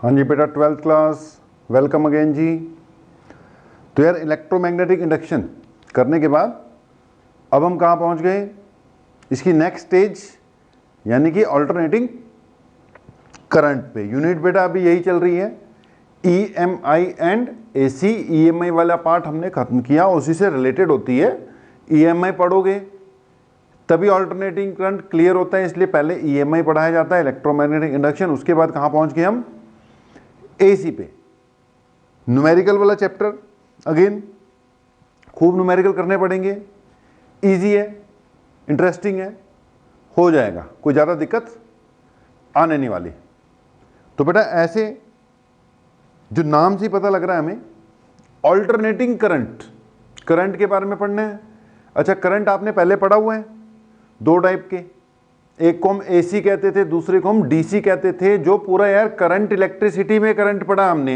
हाँ जी बेटा, 12th class, welcome again जी। तो यार इलेक्ट्रोमैग्नेटिक इंडक्शन करने के बाद अब हम कहाँ पहुँच गए, इसकी नेक्स्ट स्टेज यानी कि अल्टरनेटिंग करंट पे। यूनिट बेटा अभी यही चल रही है, EMI एंड AC। EMI वाला पार्ट हमने खत्म किया, उसी से रिलेटेड होती है। EMI पढ़ोगे तभी अल्टरनेटिंग करंट क्लियर होता है, इसलिए पहले EMI पढ़ाया जाता है, इलेक्ट्रोमैग्नेटिक इंडक्शन। उसके बाद कहाँ पहुँच गए हम, AC पे। न्यूमेरिकल वाला चैप्टर अगेन खूब न्यूमेरिकल करने पड़ेंगे, इजी है, इंटरेस्टिंग है, हो जाएगा, कोई ज़्यादा दिक्कत आने नहीं वाली। तो बेटा ऐसे जो नाम से पता लग रहा है हमें, अल्टरनेटिंग करंट, करंट के बारे में पढ़ना है। अच्छा, करंट आपने पहले पढ़ा हुआ है, दो टाइप के, एक को हम AC कहते थे, दूसरे को हम DC कहते थे। जो पूरा यार करंट इलेक्ट्रिसिटी में करंट पढ़ा हमने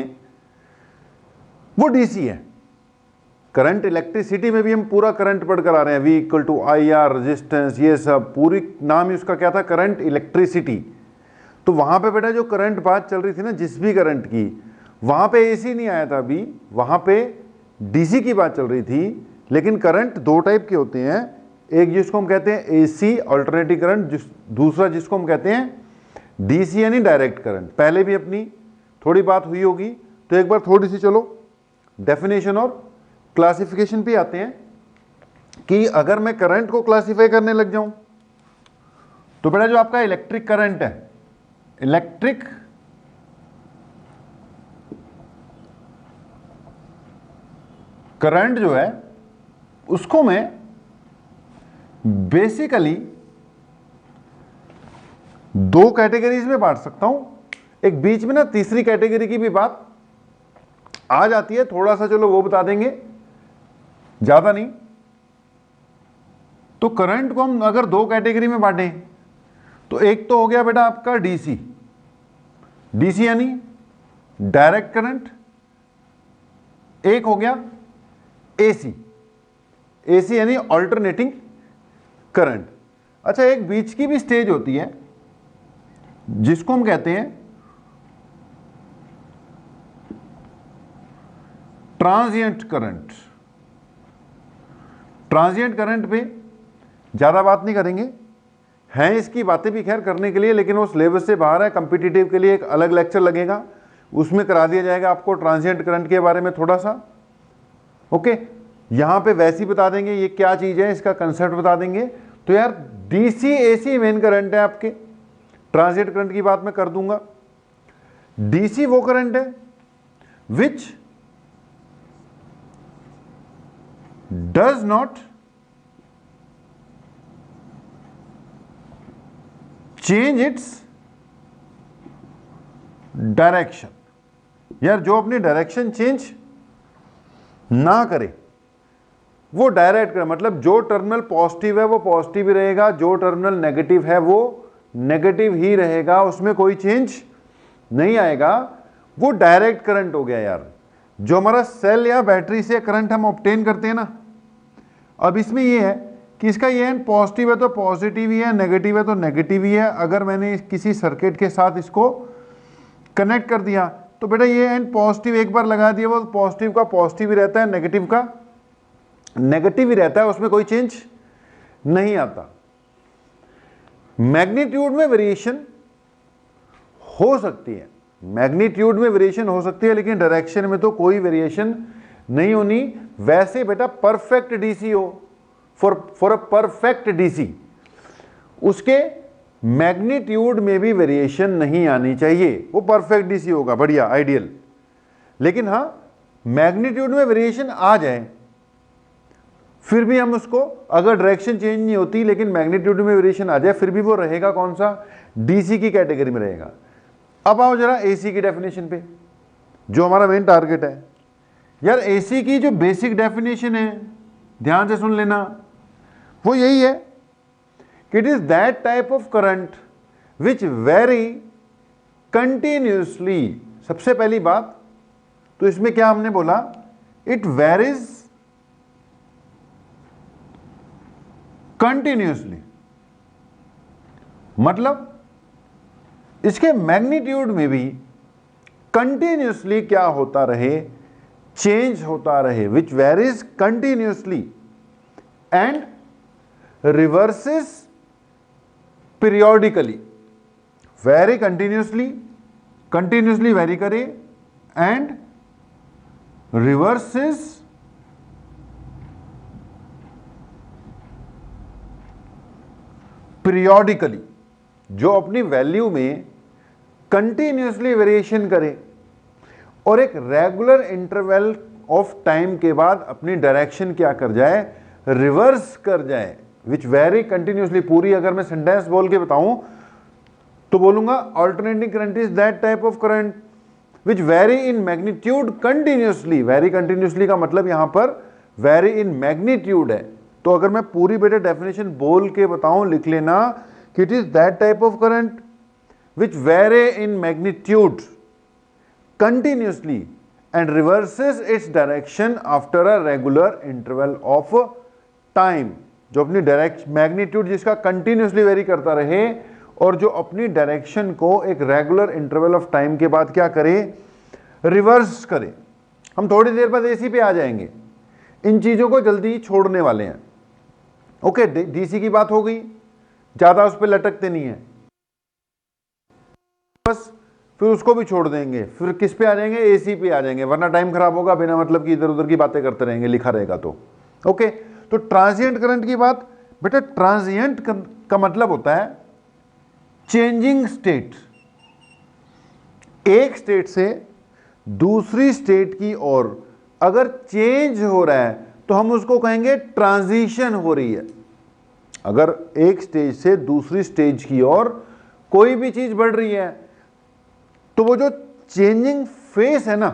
वो DC है। करंट इलेक्ट्रिसिटी में भी हम पूरा करंट पढ़कर आ रहे हैं, V = IR, रेजिस्टेंस, ये सब पूरी नाम ही उसका क्या था, करंट इलेक्ट्रिसिटी। तो वहां पे बेटा जो करंट बात चल रही थी ना, जिस भी करंट की, वहां पे AC नहीं आया था अभी, वहां पे DC की बात चल रही थी। लेकिन करंट दो टाइप के होते हैं, एक जिसको हम कहते हैं AC अल्टरनेटिंग करंट, दूसरा जिसको हम कहते हैं DC यानी डायरेक्ट करंट। पहले भी अपनी थोड़ी बात हुई होगी, तो एक बार थोड़ी सी चलो डेफिनेशन और क्लासिफिकेशन पे आते हैं कि अगर मैं करंट को क्लासिफाई करने लग जाऊं तो बेटा जो आपका इलेक्ट्रिक करंट है, इलेक्ट्रिक करंट जो है उसको मैं बेसिकली दो कैटेगरीज में बांट सकता हूं। एक बीच में ना तीसरी कैटेगरी की भी बात आ जाती है, थोड़ा सा चलो वो बता देंगे, ज्यादा नहीं। तो करंट को हम अगर दो कैटेगरी में बांटें तो एक तो हो गया बेटा आपका DC, DC यानी डायरेक्ट करंट, एक हो गया AC, AC यानी अल्टरनेटिंग करंट। अच्छा, एक बीच की भी स्टेज होती है जिसको हम कहते हैं ट्रांजिएंट करंट। ट्रांजिएंट करंट पे ज्यादा बात नहीं करेंगे, हैं इसकी बातें भी खैर करने के लिए, लेकिन वो सिलेबस से बाहर है। कॉम्पिटिटिव के लिए एक अलग लेक्चर लगेगा, उसमें करा दिया जाएगा आपको ट्रांजिएंट करंट के बारे में थोड़ा सा। ओके, यहां पे वैसे ही बता देंगे ये क्या चीज है, इसका कंसेप्ट बता देंगे। तो यार DC AC मेन करंट है आपके, ट्रांजिएंट करंट की बात मैं कर दूंगा। DC वो करंट है विच does not change its direction। यार जो अपनी डायरेक्शन चेंज ना करे वो डायरेक्ट करे, मतलब जो टर्मिनल पॉजिटिव है वो पॉजिटिव ही रहेगा, जो टर्मिनल नेगेटिव है वो नेगेटिव ही रहेगा, उसमें कोई चेंज नहीं आएगा। वो डायरेक्ट करंट हो गया यार। जो हमारा सेल या बैटरी से करंट हम ऑब्टेन करते हैं ना, अब इसमें ये है कि इसका ये एंड पॉजिटिव है तो पॉजिटिव ही है, नेगेटिव है तो नेगेटिव ही है। अगर मैंने किसी सर्किट के साथ इसको कनेक्ट कर दिया तो बेटा ये एंड पॉजिटिव एक बार लगा दिया, वो पॉजिटिव का पॉजिटिव ही रहता है, नेगेटिव का नेगेटिव ही रहता है, उसमें कोई चेंज नहीं आता। मैग्नीट्यूड में वेरिएशन हो सकती है, मैग्नीट्यूड में वेरिएशन हो सकती है, लेकिन डायरेक्शन में तो कोई वेरिएशन नहीं होनी। वैसे बेटा परफेक्ट DC हो, फॉर अ परफेक्ट DC, उसके मैग्नीट्यूड में भी वेरिएशन नहीं आनी चाहिए, वो परफेक्ट DC होगा, बढ़िया, आइडियल। लेकिन हां, मैग्नीट्यूड में वेरिएशन आ जाए फिर भी हम उसको, अगर डायरेक्शन चेंज नहीं होती लेकिन मैग्नीट्यूड में वेरिएशन आ जाए, फिर भी वो रहेगा कौन सा, DC की कैटेगरी में रहेगा। अब आओ जरा AC की डेफिनेशन पे, जो हमारा मेन टारगेट है। यार AC की जो बेसिक डेफिनेशन है, ध्यान से सुन लेना, वो यही है कि it is that type of current which very continuously. सबसे पहली बात तो इसमें क्या हमने बोला, इट वेरीज कंटिन्यूसली, मतलब इसके मैग्नीट्यूड में भी कंटिन्यूसली क्या होता रहे, चेंज होता रहे, which varies continuously and reverses periodically, very continuously very करे एंड रिवर्सेस पीरियोडिकली, जो अपनी वैल्यू में कंटिन्यूसली वेरिएशन करे और एक रेगुलर इंटरवल ऑफ टाइम के बाद अपनी डायरेक्शन क्या कर जाए, रिवर्स कर जाए, विच वेरी कंटिन्यूसली। पूरी अगर मैं सेंटेंस बोल के बताऊं तो बोलूंगा alternating current is that type of current which very in magnitude continuously. Very continuously का मतलब यहां पर वेरी इन मैग्नीट्यूड है। तो अगर मैं पूरी बेटे डेफिनेशन बोल के बताऊं, लिख लेना कि it is that type of current which very in magnitude continuously and reverses its direction after a regular interval of time। जो अपनी डायरेक्ट मैग्नीट्यूड जिसका कंटिन्यूसली वेरी करता रहे और जो अपनी डायरेक्शन को एक रेगुलर इंटरवल ऑफ टाइम के बाद क्या करे, रिवर्स करे। हम थोड़ी देर बाद एसी पे आ जाएंगे, इन चीजों को जल्दी छोड़ने वाले हैं। ओके, डीसी की बात हो गई, ज्यादा उस पर लटकते नहीं है, बस फिर उसको भी छोड़ देंगे, फिर किस पे आ जाएंगे, एसी पे आ जाएंगे, वरना टाइम खराब होगा, बिना मतलब कि इधर उधर की बातें करते रहेंगे, लिखा रहेगा तो। ओके, तो ट्रांजिएंट करंट की बात, बेटा ट्रांजिएंट का मतलब होता है चेंजिंग स्टेट, एक स्टेट से दूसरी स्टेट की ओर अगर चेंज हो रहा है तो हम उसको कहेंगे ट्रांजिशन हो रही है। अगर एक स्टेज से दूसरी स्टेज की ओर कोई भी चीज बढ़ रही है तो वो जो चेंजिंग फेज है ना,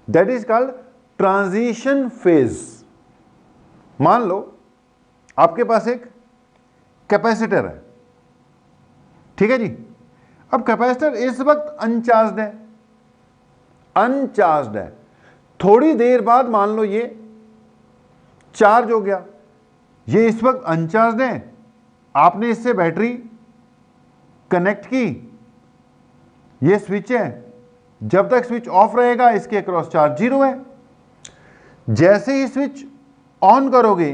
that is called transition phase. मान लो आपके पास एक कैपेसिटर है, ठीक है जी। अब कैपेसिटर इस वक्त अनचार्ज्ड है, थोड़ी देर बाद मान लो ये चार्ज हो गया। ये इस वक्त अनचार्ज्ड है, आपने इससे बैटरी कनेक्ट की, ये स्विच है, जब तक स्विच ऑफ रहेगा इसके अक्रॉस चार्ज 0 है। जैसे ही स्विच ऑन करोगे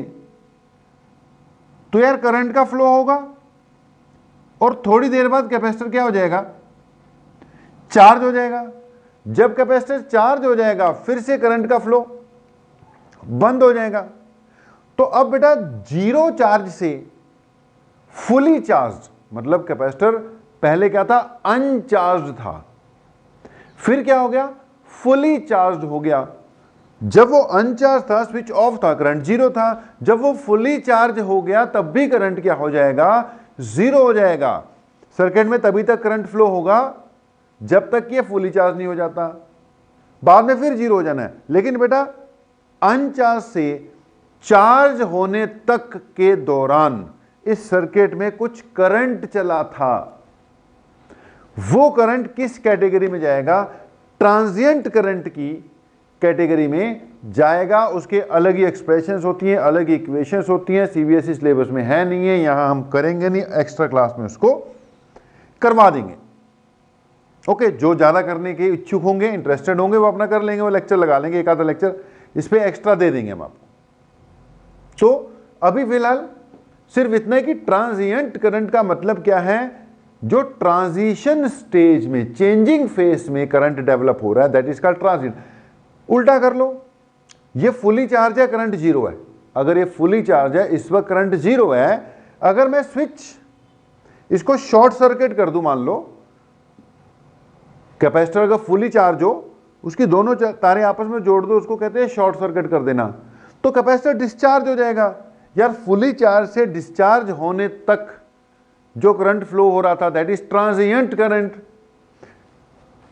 तो यार करंट का फ्लो होगा और थोड़ी देर बाद कैपेसिटर क्या हो जाएगा, चार्ज हो जाएगा। जब कैपेसिटर चार्ज हो जाएगा फिर से करंट का फ्लो बंद हो जाएगा। तो अब बेटा 0 चार्ज से फुली चार्ज, मतलब कैपेसिटर पहले क्या था, अनचार्ज था, फिर क्या हो गया, फुली चार्ज हो गया। जब वो अनचार्ज था, स्विच ऑफ था, करंट 0 था। जब वो फुली चार्ज हो गया तब भी करंट क्या हो जाएगा, 0 हो जाएगा। सर्किट में तभी तक करंट फ्लो होगा जब तक ये फुली चार्ज नहीं हो जाता, बाद में फिर 0 हो जाना है। लेकिन बेटा अनचार्ज से चार्ज होने तक के दौरान इस सर्किट में कुछ करंट चला था, वो करंट किस कैटेगरी में जाएगा, ट्रांजिएंट करंट की कैटेगरी में जाएगा। उसके अलग ही एक्सप्रेशंस होती हैं, अलग ही इक्वेशंस होती हैं, सीबीएसई सिलेबस में है नहीं है, यहां हम करेंगे नहीं, एक्स्ट्रा क्लास में उसको करवा देंगे। ओके, जो ज्यादा करने के इच्छुक होंगे, इंटरेस्टेड होंगे, वो अपना कर लेंगे, वो लेक्चर लगा लेंगे, एक आधा लेक्चर इस पे एक्स्ट्रा दे देंगे हम आपको। तो अभी फिलहाल सिर्फ इतना है कि ट्रांजिएंट करंट का मतलब क्या है, जो ट्रांजिशन स्टेज में, चेंजिंग फेज में करंट डेवलप हो रहा है, दैट इज कॉल्ड ट्रांजिएंट। उल्टा कर लो, ये फुली चार्ज है, करंट 0 है। अगर ये फुली चार्ज है, इस वक्त करंट 0 है, अगर मैं स्विच इसको शॉर्ट सर्किट कर दूं, मान लो कैपेसिटर अगर फुली चार्ज हो, उसकी दोनों तारें आपस में जोड़ दो, उसको कहते हैं शॉर्ट सर्किट कर देना, तो कैपेसिटर डिस्चार्ज हो जाएगा। यार फुली चार्ज से डिस्चार्ज होने तक जो करंट फ्लो हो रहा था, दैट इज ट्रांजिएंट करंट।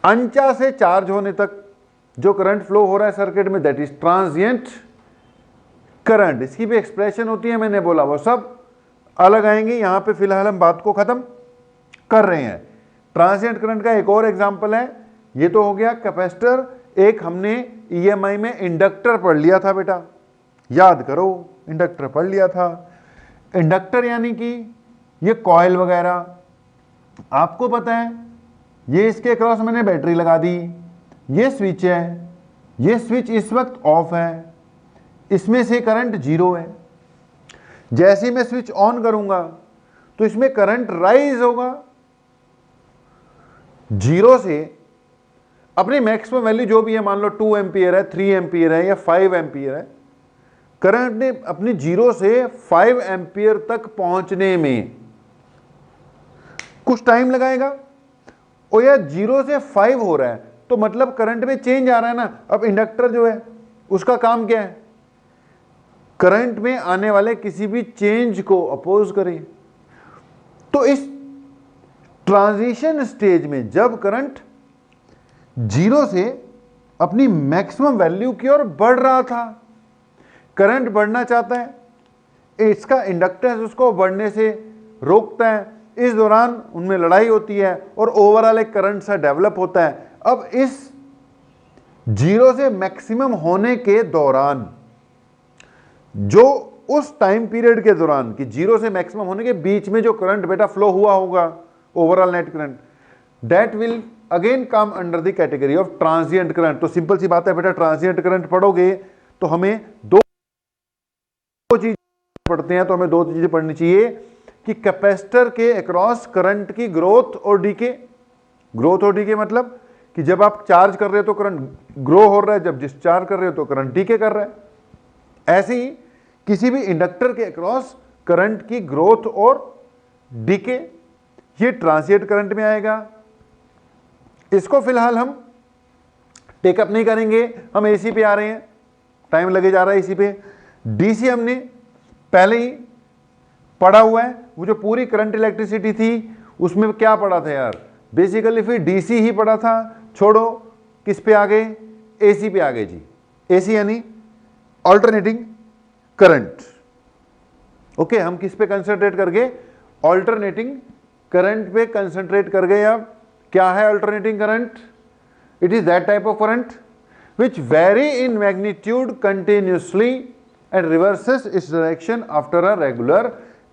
अनचार्ज से चार्ज होने तक जो करंट फ्लो हो रहा है सर्किट में, दैट इज ट्रांजिएंट करंट। इसकी भी एक्सप्रेशन होती है, मैंने बोला वो सब अलग आएंगे, यहां पे फिलहाल हम बात को खत्म कर रहे हैं। ट्रांजिएंट करंट का एक और एग्जांपल है, ये तो हो गया कैपेसिटर। एक हमने ईएमआई में इंडक्टर पढ़ लिया था बेटा, याद करो, इंडक्टर पढ़ लिया था। इंडक्टर यानी कि ये कॉइल वगैरह, आपको पता है ये इसके अक्रॉस मैंने बैटरी लगा दी, ये स्विच है, ये स्विच इस वक्त ऑफ है, इसमें से करंट 0 है। जैसे ही मैं स्विच ऑन करूंगा तो इसमें करंट राइज होगा 0 से अपनी मैक्सिमम वैल्यू जो भी है, मान लो 2 एम्पियर है, 3 एम्पियर है या 5 एम्पियर है, करंट ने अपनी 0 से 5 एम्पियर तक पहुंचने में कुछ टाइम लगाएगा। और यार 0 से 5 हो रहा है तो मतलब करंट में चेंज आ रहा है ना। अब इंडक्टर जो है उसका काम क्या है, करंट में आने वाले किसी भी चेंज को अपोज करे। तो इस ट्रांजिशन स्टेज में जब करंट 0 से अपनी मैक्सिमम वैल्यू की ओर बढ़ रहा था, करंट बढ़ना चाहता है, इसका इंडक्टेंस उसको बढ़ने से रोकता है, इस दौरान उनमें लड़ाई होती है और ओवरऑल एक करंट सा डेवलप होता है। अब इस 0 से मैक्सिमम होने के दौरान, जो उस टाइम पीरियड के दौरान कि 0 से मैक्सिमम होने के बीच में जो करंट बेटा फ्लो हुआ होगा, overall net current, that will again come under the category of transient current. तो सिंपल सी बात है बेटा, ट्रांजिएंट करंट पढ़ोगे तो हमें दो चीज पढ़ते हैं, तो हमें दो चीजें पढ़नी चाहिए कि कैपेसिटर के अक्रॉस करंट की ग्रोथ और डीके। ग्रोथ और डीके मतलब कि जब आप चार्ज कर रहे हो तो करंट ग्रो हो रहा है, जब डिस्चार्ज कर रहे हो तो करंट डीके कर रहा है। ऐसे ही किसी भी इंडक्टर के अक्रॉस करंट की ग्रोथ और डीके, ये ट्रांजिएंट करंट में आएगा। इसको फिलहाल हम टेकअप नहीं करेंगे, हम एसी पे आ रहे हैं, टाइम लगे जा रहा है एसी पे। डीसी हमने पहले ही पढ़ा हुआ है, वो जो पूरी करंट इलेक्ट्रिसिटी थी उसमें क्या पढ़ा था यार, बेसिकली फिर डीसी ही पढ़ा था। छोड़ो, किस पे आ गए, एसी पे आ गए जी। एसी यानी ऑल्टरनेटिंग करंट। ओके, हम किस पे कंसंट्रेट कर गए, ऑल्टरनेटिंग करंट पे कंसंट्रेट कर गए। अब क्या है alternating current? It is that type of current which vary in magnitude continuously and reverses its direction after a regular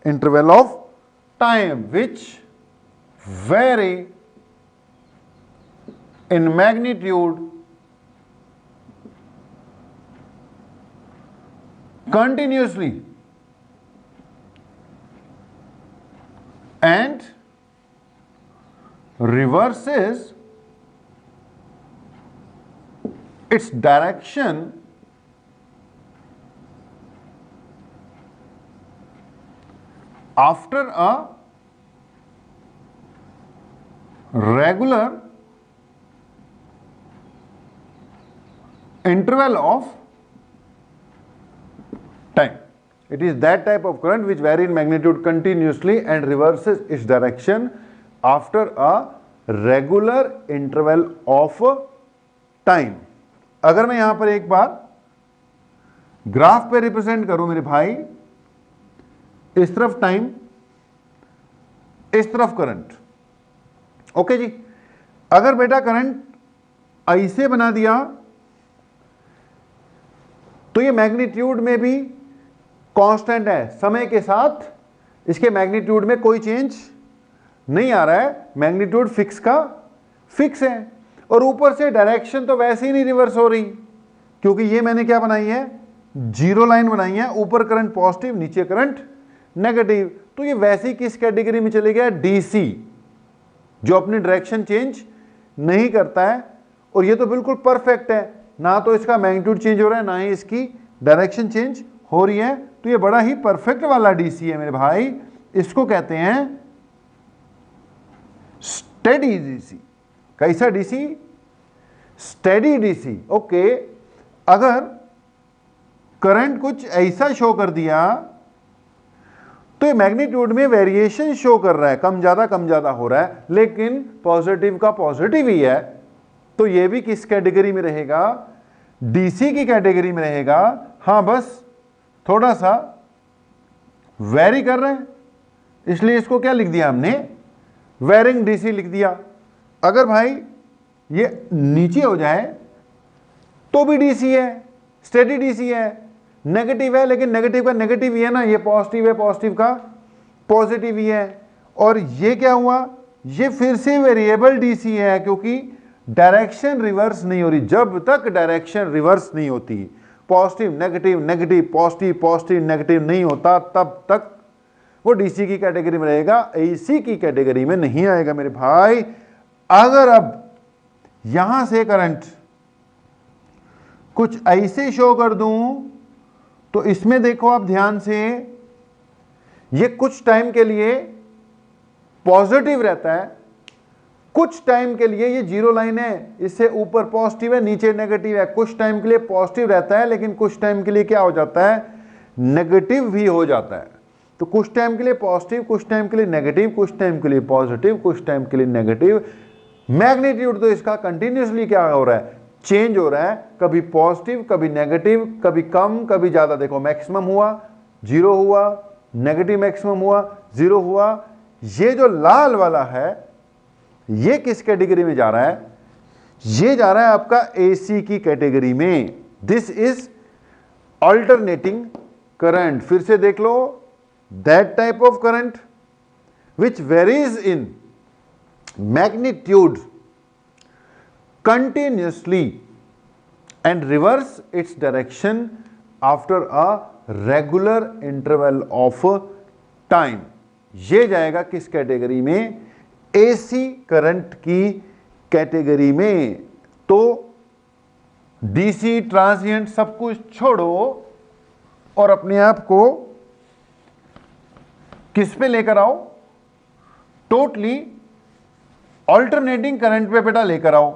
interval of time, which vary in magnitude continuously and reverses its direction after a regular interval of time. It is that type of current which vary in magnitude continuously and reverses its direction after a regular interval of time. अगर मैं यहां पर एक bar graph पे represent करूं मेरे भाई, इस तरफ टाइम, इस तरफ करंट। ओके जी, अगर बेटा करंट ऐसे बना दिया तो ये मैग्नीट्यूड में भी कांस्टेंट है, समय के साथ इसके मैग्नीट्यूड में कोई चेंज नहीं आ रहा है, मैग्नीट्यूड फिक्स का फिक्स है। और ऊपर से डायरेक्शन तो वैसे ही नहीं रिवर्स हो रही, क्योंकि ये मैंने क्या बनाई है, जीरो लाइन बनाई है, ऊपर करंट पॉजिटिव नीचे करंट नेगेटिव। तो ये वैसे ही किस कैटेगरी में चले गया, डीसी, जो अपनी डायरेक्शन चेंज नहीं करता है। और ये तो बिल्कुल परफेक्ट है, ना तो इसका मैग्नीट्यूड चेंज हो रहा है ना ही इसकी डायरेक्शन चेंज हो रही है। तो ये बड़ा ही परफेक्ट वाला डीसी है मेरे भाई, इसको कहते हैं स्टेडी डीसी। कैसा डीसी, स्टेडी डीसी। ओके, अगर करंट कुछ ऐसा शो कर दिया तो ये मैग्नीट्यूड में वेरिएशन शो कर रहा है, कम ज्यादा हो रहा है, लेकिन पॉजिटिव का पॉजिटिव ही है। तो ये भी किस कैटेगरी में रहेगा, डीसी की कैटेगरी में रहेगा। हाँ, बस थोड़ा सा वेरी कर रहे हैं, इसलिए इसको क्या लिख दिया हमने, वेरिंग डीसी लिख दिया। अगर भाई ये नीचे हो जाए तो भी डीसी है, स्टेडी डीसी है। नेगेटिव है, लेकिन नेगेटिव का नेगेटिव ही है ना, ये पॉजिटिव है, पॉजिटिव का पॉजिटिव ही है। और ये क्या हुआ, ये फिर से वेरिएबल डीसी है क्योंकि डायरेक्शन रिवर्स नहीं हो रही। जब तक डायरेक्शन रिवर्स नहीं होती, positive negative negative positive positive negative नहीं होता, तब तक वो डीसी की कैटेगरी में रहेगा, एसी की कैटेगरी में नहीं आएगा मेरे भाई। अगर अब यहां से करंट कुछ ऐसे शो कर दूं तो इसमें देखो आप ध्यान से, ये कुछ टाइम के लिए पॉजिटिव रहता है, कुछ टाइम के लिए ये जीरो लाइन है, इससे ऊपर पॉजिटिव है नीचे नेगेटिव है। कुछ टाइम के लिए पॉजिटिव रहता है लेकिन कुछ टाइम के लिए क्या हो जाता है, नेगेटिव भी हो जाता है। तो कुछ टाइम के लिए पॉजिटिव, कुछ टाइम के लिए नेगेटिव, कुछ टाइम के लिए पॉजिटिव, कुछ टाइम के लिए नेगेटिव। मैग्नीट्यूड तो इसका कंटिन्यूसली क्या हो रहा है, चेंज हो रहा है, कभी पॉजिटिव कभी नेगेटिव, कभी कम कभी ज्यादा। देखो मैक्सिमम हुआ, जीरो हुआ, नेगेटिव मैक्सिमम हुआ, जीरो हुआ। ये जो लाल वाला है ये किस कैटेगरी में जा रहा है, ये जा रहा है आपका एसी की कैटेगरी में। This is alternating current. फिर से देख लो, that type of current which varies in magnitude continuously and reverse its direction after a regular interval of time। ये जाएगा किस कैटेगरी में, एसी करंट की कैटेगरी में। तो डीसी ट्रांजिएंट सब कुछ छोड़ो और अपने आप को किस पे लेकर आओ, टोटली ऑल्टरनेटिंग करंट पे बेटा लेकर आओ।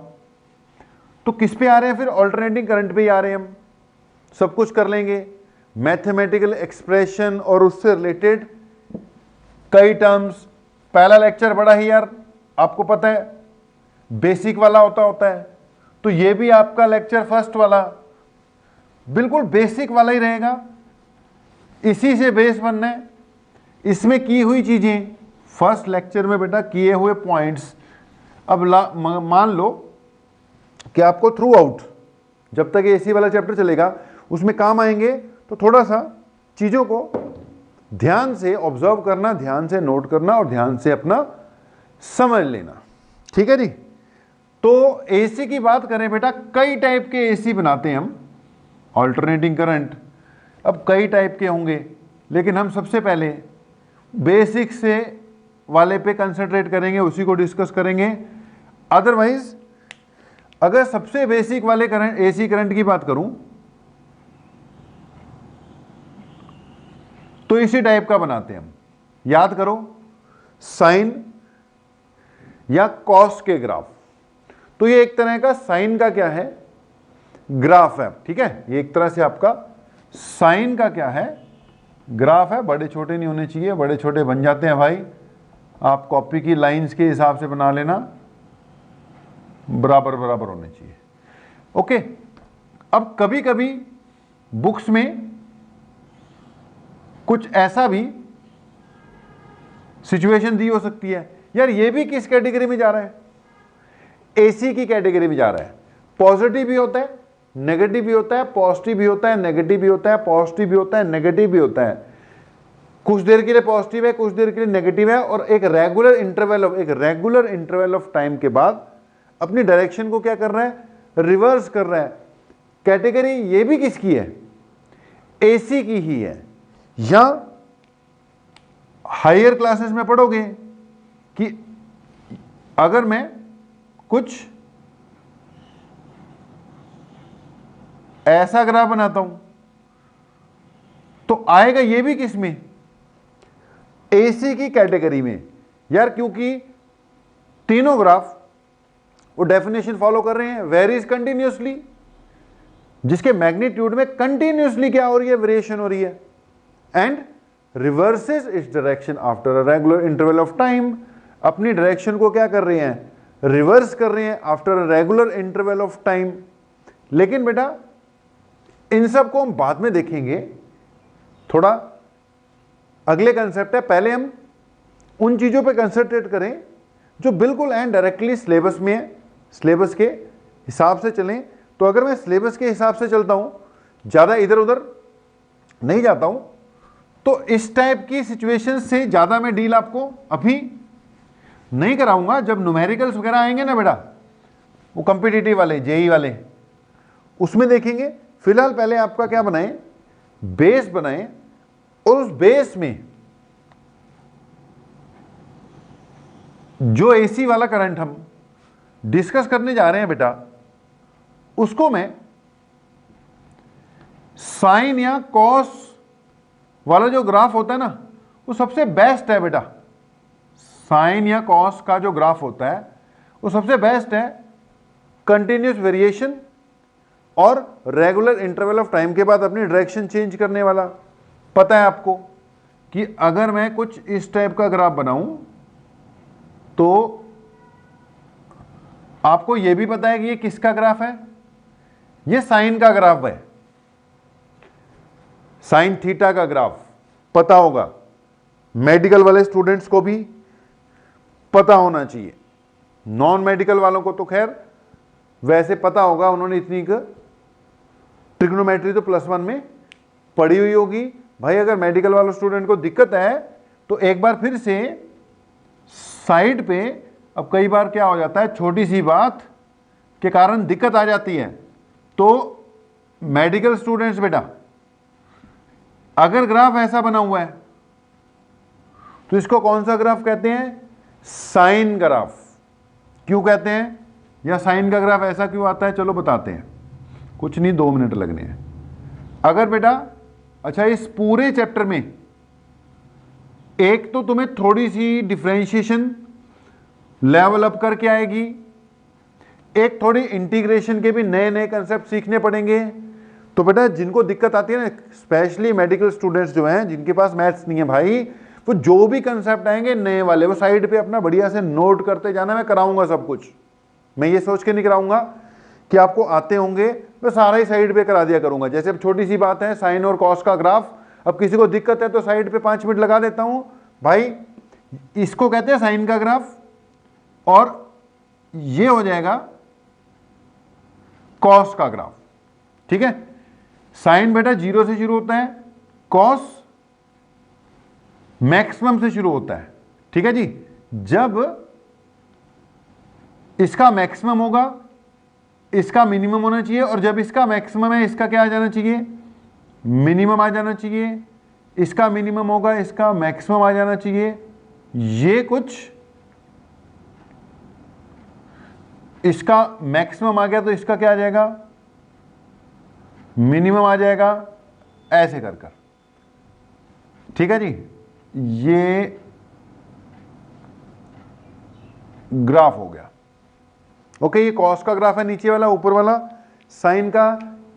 तो किस पे आ रहे हैं फिर, ऑल्टरनेटिंग करंट पे ही आ रहे हैं हम। सब कुछ कर लेंगे, मैथमेटिकल एक्सप्रेशन और उससे रिलेटेड कई टर्म्स। पहला लेक्चर बड़ा ही यार आपको पता है बेसिक वाला होता है, तो ये भी आपका लेक्चर फर्स्ट वाला बिल्कुल बेसिक वाला ही रहेगा। इसी से बेस बनना है, इसमें की हुई चीजें फर्स्ट लेक्चर में बेटा किए हुए पॉइंट्स। अब मान लो कि आपको थ्रू आउट जब तक एसी वाला चैप्टर चलेगा उसमें काम आएंगे, तो थोड़ा सा चीज़ों को ध्यान से ऑब्जर्व करना, ध्यान से नोट करना और ध्यान से अपना समझ लेना। ठीक है जी। तो एसी की बात करें बेटा, कई टाइप के एसी बनाते हैं हम, ऑल्टरनेटिंग करंट। अब कई टाइप के होंगे लेकिन हम सबसे पहले बेसिक से वाले पे कंसंट्रेट करेंगे, उसी को डिस्कस करेंगे। अदरवाइज अगर सबसे बेसिक वाले करंट एसी करंट की बात करूं तो इसी टाइप का बनाते हैं हम। याद करो, साइन या कॉस के ग्राफ। तो ये एक तरह का साइन का क्या है, ग्राफ है। ठीक है, ये एक तरह से आपका साइन का क्या है, ग्राफ है। बड़े छोटे नहीं होने चाहिए, बड़े छोटे बन जाते हैं भाई। आप कॉपी की लाइंस के हिसाब से बना लेना, बराबर बराबर होने चाहिए। ओके। अब कभी कभी बुक्स में कुछ ऐसा भी सिचुएशन दी हो सकती है, यार ये भी किस कैटेगरी में जा रहा है, एसी की कैटेगरी में जा रहा है। पॉजिटिव भी होता है, नेगेटिव भी होता है, पॉजिटिव भी होता है, नेगेटिव भी होता है, पॉजिटिव भी होता है, नेगेटिव भी होता है। कुछ देर के लिए पॉजिटिव है, कुछ देर के लिए नेगेटिव है, और एक रेगुलर इंटरवल ऑफ टाइम के बाद अपनी डायरेक्शन को क्या कर रहा है, रिवर्स कर रहा है। कैटेगरी ये भी किसकी है, एसी की ही है। या हायर क्लासेस में पढ़ोगे कि अगर मैं कुछ ऐसा ग्राफ बनाता हूं तो आएगा ये भी किस में, एसी की कैटेगरी में। यार क्योंकि तीनों ग्राफ वो डेफिनेशन फॉलो कर रहे हैं, वेरीज कंटिन्यूसली, जिसके मैग्नीट्यूड में कंटिन्यूसली क्या हो रही है, वेरिएशन हो रही है, and reverses it's direction after a regular interval of time. अपनी डायरेक्शन को क्या कर रहे हैं, रिवर्स कर रहे हैं after a regular interval of time. लेकिन बेटा इन सब को हम बाद में देखेंगे, थोड़ा अगले कंसेप्ट है। पहले हम उन चीजों पे कंसंट्रेट करें जो बिल्कुल एंड डायरेक्टली सिलेबस में है, सिलेबस के हिसाब से चलें। तो अगर मैं सिलेबस के हिसाब से चलता हूं, ज्यादा इधर उधर नहीं जाता हूं, तो इस टाइप की सिचुएशन से ज्यादा मैं डील आपको अभी नहीं कराऊंगा, जब न्यूमेरिकल्स वगैरह आएंगे ना बेटा, वो कॉम्पिटिटिव वाले, जेई वाले, उसमें देखेंगे। फिलहाल पहले आपका क्या बनाएं, बेस बनाएं, और उस बेस में जो एसी वाला करंट हम डिस्कस करने जा रहे हैं बेटा, उसको मैं साइन या कॉस वाला जो ग्राफ होता है ना, वो सबसे बेस्ट है बेटा। साइन या कॉस का जो ग्राफ होता है वो सबसे बेस्ट है। कंटिन्यूस वेरिएशन और रेगुलर इंटरवल ऑफ टाइम के बाद अपनी डायरेक्शन चेंज करने वाला। पता है आपको कि अगर मैं कुछ इस टाइप का ग्राफ बनाऊं तो आपको यह भी पता है कि ये किसका ग्राफ है, ये साइन का ग्राफ है, साइन थीटा का ग्राफ पता होगा। मेडिकल वाले स्टूडेंट्स को भी पता होना चाहिए, नॉन मेडिकल वालों को तो खैर वैसे पता होगा, उन्होंने इतनी ट्रिग्नोमेट्री तो +1 में पढ़ी हुई होगी। भाई अगर मेडिकल वालों स्टूडेंट को दिक्कत है तो एक बार फिर से साइड पे, अब कई बार क्या हो जाता है, छोटी सी बात के कारण दिक्कत आ जाती है। तो मेडिकल स्टूडेंट्स बेटा, अगर ग्राफ ऐसा बना हुआ है तो इसको कौन सा ग्राफ कहते हैं, साइन ग्राफ। क्यों कहते हैं, या साइन का ग्राफ ऐसा क्यों आता है, चलो बताते हैं, कुछ नहीं 2 मिनट लगने हैं। अगर बेटा, अच्छा इस पूरे चैप्टर में एक तो तुम्हें थोड़ी सी डिफरेंशिएशन लेवल अप करके आएगी, एक थोड़ी इंटीग्रेशन के भी नए नए कंसेप्ट सीखने पड़ेंगे। तो बेटा जिनको दिक्कत आती है ना, स्पेशली मेडिकल स्टूडेंट्स जो हैं जिनके पास मैथ्स नहीं है भाई, वो जो भी कंसेप्ट आएंगे नए वाले, वो साइड पे अपना बढ़िया से नोट करते जाना। मैं कराऊंगा सब कुछ, मैं ये सोच के नहीं कराऊंगा कि आपको आते होंगे, मैं सारा ही साइड पे करा दिया करूंगा। जैसे अब छोटी सी बात है, साइन और कॉस का ग्राफ, अब किसी को दिक्कत है तो साइड पे 5 मिनट लगा देता हूं भाई, इसको कहते हैं साइन का ग्राफ, और ये हो जाएगा कॉस का ग्राफ। ठीक है, साइन बेटा 0 से शुरू होता है, कॉस मैक्सिमम से शुरू होता है। ठीक है जी, जब इसका मैक्सिमम होगा इसका मिनिमम होना चाहिए, और जब इसका मैक्सिमम है इसका क्या आ जाना चाहिए, मिनिमम आ जाना चाहिए। इसका मिनिमम होगा इसका मैक्सिमम आ जाना चाहिए। ये कुछ, इसका मैक्सिमम आ गया तो इसका क्या आ जाएगा, मिनिमम आ जाएगा, ऐसे कर कर। ठीक है जी, ये ग्राफ हो गया। ओके, ये कॉस का ग्राफ है नीचे वाला, ऊपर वाला साइन का।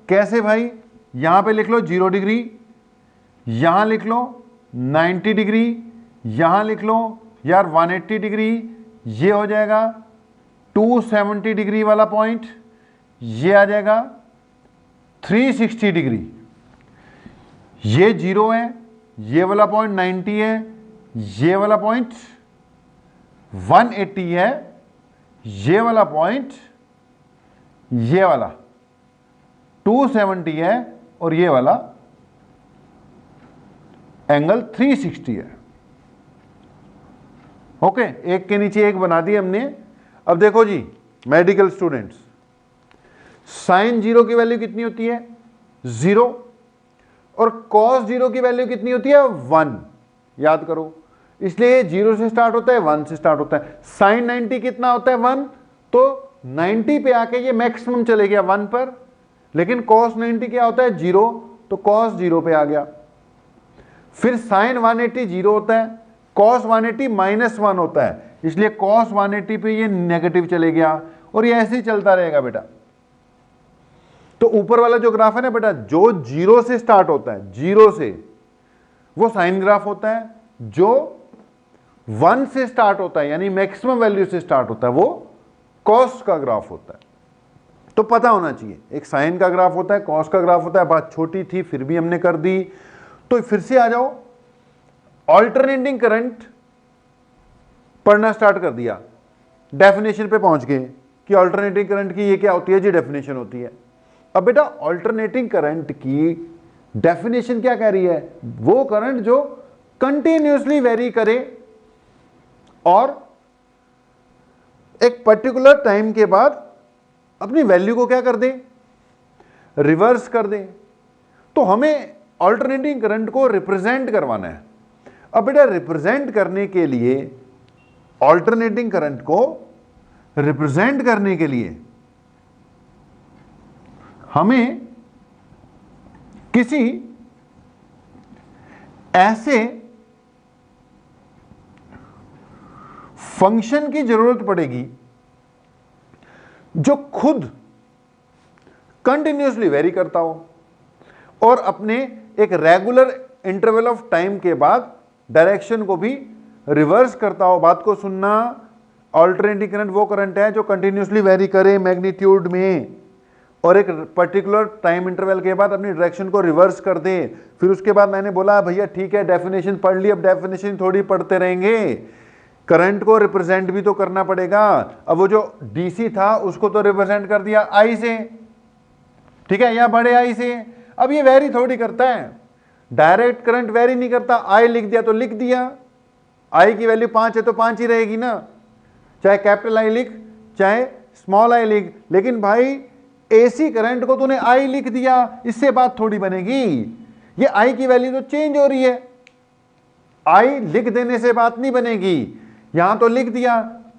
कैसे भाई, यहां पे लिख लो 0 डिग्री, यहां लिख लो 90 डिग्री, यहां लिख लो यार 180 डिग्री, ये हो जाएगा 270 डिग्री वाला पॉइंट, ये आ जाएगा 360 डिग्री। ये 0 है, ये वाला पॉइंट 90 है, ये वाला पॉइंट 180 है, ये वाला पॉइंट, ये वाला 270 है, और ये वाला एंगल 360 है। ओके, एक के नीचे एक बना दिए हमने। अब देखो जी मेडिकल स्टूडेंट्स, साइन 0 की वैल्यू कितनी होती है, 0, और कॉस 0 की वैल्यू कितनी होती है, 1। याद करो, इसलिए 0 से स्टार्ट होता है, 1 से स्टार्ट होता है। साइन 90 कितना होता है, 1, तो 90 पे आके ये मैक्सिमम चले गया 1 पर, लेकिन कॉस 90 क्या होता है, 0, तो कॉस 0 पे आ गया। फिर साइन 180 0 होता है, कॉस 180 -1 होता है, इसलिए कॉस 180 पे ये नेगेटिव चले गया, और ये ऐसे ही चलता रहेगा बेटा। तो ऊपर वाला जो ग्राफ है ना बेटा, जो 0 से स्टार्ट होता है, 0 से, वो साइन ग्राफ होता है। जो 1 से स्टार्ट होता है, यानी मैक्सिमम वैल्यू से स्टार्ट होता है, वो कॉस का ग्राफ होता है। तो पता होना चाहिए, एक साइन का ग्राफ होता है, कॉस का ग्राफ होता है। बात छोटी थी फिर भी हमने कर दी। तो फिर से आ जाओ, ऑल्टरनेटिंग करंट पढ़ना स्टार्ट कर दिया, डेफिनेशन पे पहुंच गए कि ऑल्टरनेटिंग करंट की ये क्या होती है जी, डेफिनेशन होती है। अब बेटा ऑल्टरनेटिंग करंट की डेफिनेशन क्या कह रही है, वो करंट जो कंटिन्यूसली वेरी करे और एक पर्टिकुलर टाइम के बाद अपनी वैल्यू को क्या कर दें, रिवर्स कर दें। तो हमें ऑल्टरनेटिंग करंट को रिप्रेजेंट करवाना है। अब बेटा रिप्रेजेंट करने के लिए, ऑल्टरनेटिंग करंट को रिप्रेजेंट करने के लिए हमें किसी ऐसे फंक्शन की जरूरत पड़ेगी जो खुद कंटिन्यूअसली वेरी करता हो और अपने एक रेगुलर इंटरवल ऑफ टाइम के बाद डायरेक्शन को भी रिवर्स करता हो। बात को सुनना, ऑल्टरनेटिंग करंट वो करंट है जो कंटिन्यूअसली वेरी करे मैग्नीट्यूड में और एक पर्टिकुलर टाइम इंटरवल के बाद अपनी डायरेक्शन को रिवर्स कर दे। फिर उसके बाद मैंने बोला भैया ठीक है डेफिनेशन पढ़ ली, अब डेफिनेशन थोड़ी पढ़ते रहेंगे, करंट को रिप्रेजेंट भी तो करना पड़ेगा। अब वो जो डीसी था उसको तो रिप्रेजेंट कर दिया आई से, ठीक है, या बड़े आई से। अब ये वेरी थोड़ी करता है, डायरेक्ट करंट वेरी नहीं करता। आई लिख दिया तो लिख दिया, आई की वैल्यू 5 है तो 5 ही रहेगी ना, चाहे कैपिटल आई लिख चाहे स्मॉल आई लिख। लेकिन भाई एसी करंट को तूने आई लिख दिया, इससे बात थोड़ी बनेगी। ये आई की वैल्यू तो चेंज हो रही है, आई लिख देने से बात नहीं बनेगी। यहां तो लिख दिया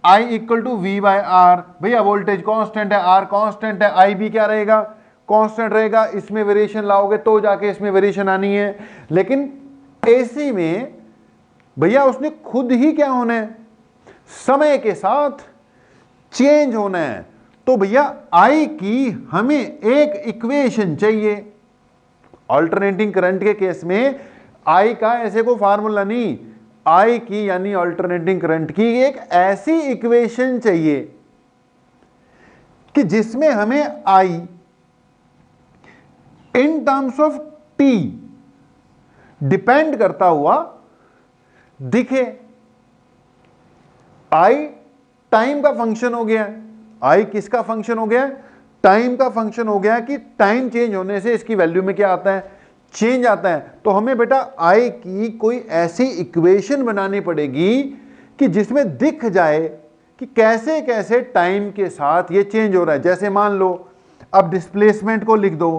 I equal to V by R, भैया वोल्टेज कांस्टेंट है, आर कांस्टेंट है, आई भी क्या रहेगा, कांस्टेंट रहेगा। इसमें वेरिएशन लाओगे तो जाके इसमें वेरिएशन आनी है। लेकिन एसी में भैया उसने खुद ही क्या होना है, समय के साथ चेंज होना है। तो भैया आई की हमें एक इक्वेशन चाहिए। ऑल्टरनेटिंग करंट के केस में आई का ऐसे को फार्मूला नहीं, आई की यानी ऑल्टरनेटिंग करंट की एक ऐसी इक्वेशन चाहिए कि जिसमें हमें I in terms of t depend करता हुआ दिखे। आई टाइम का फंक्शन हो गया, आई किसका फंक्शन हो गया, टाइम का फंक्शन हो गया कि टाइम चेंज होने से इसकी वैल्यू में क्या आता है, चेंज आता है। तो हमें बेटा आई की कोई ऐसी इक्वेशन बनानी पड़ेगी कि जिसमें दिख जाए कि कैसे कैसे टाइम के साथ ये चेंज हो रहा है। जैसे मान लो अब डिस्प्लेसमेंट को लिख दो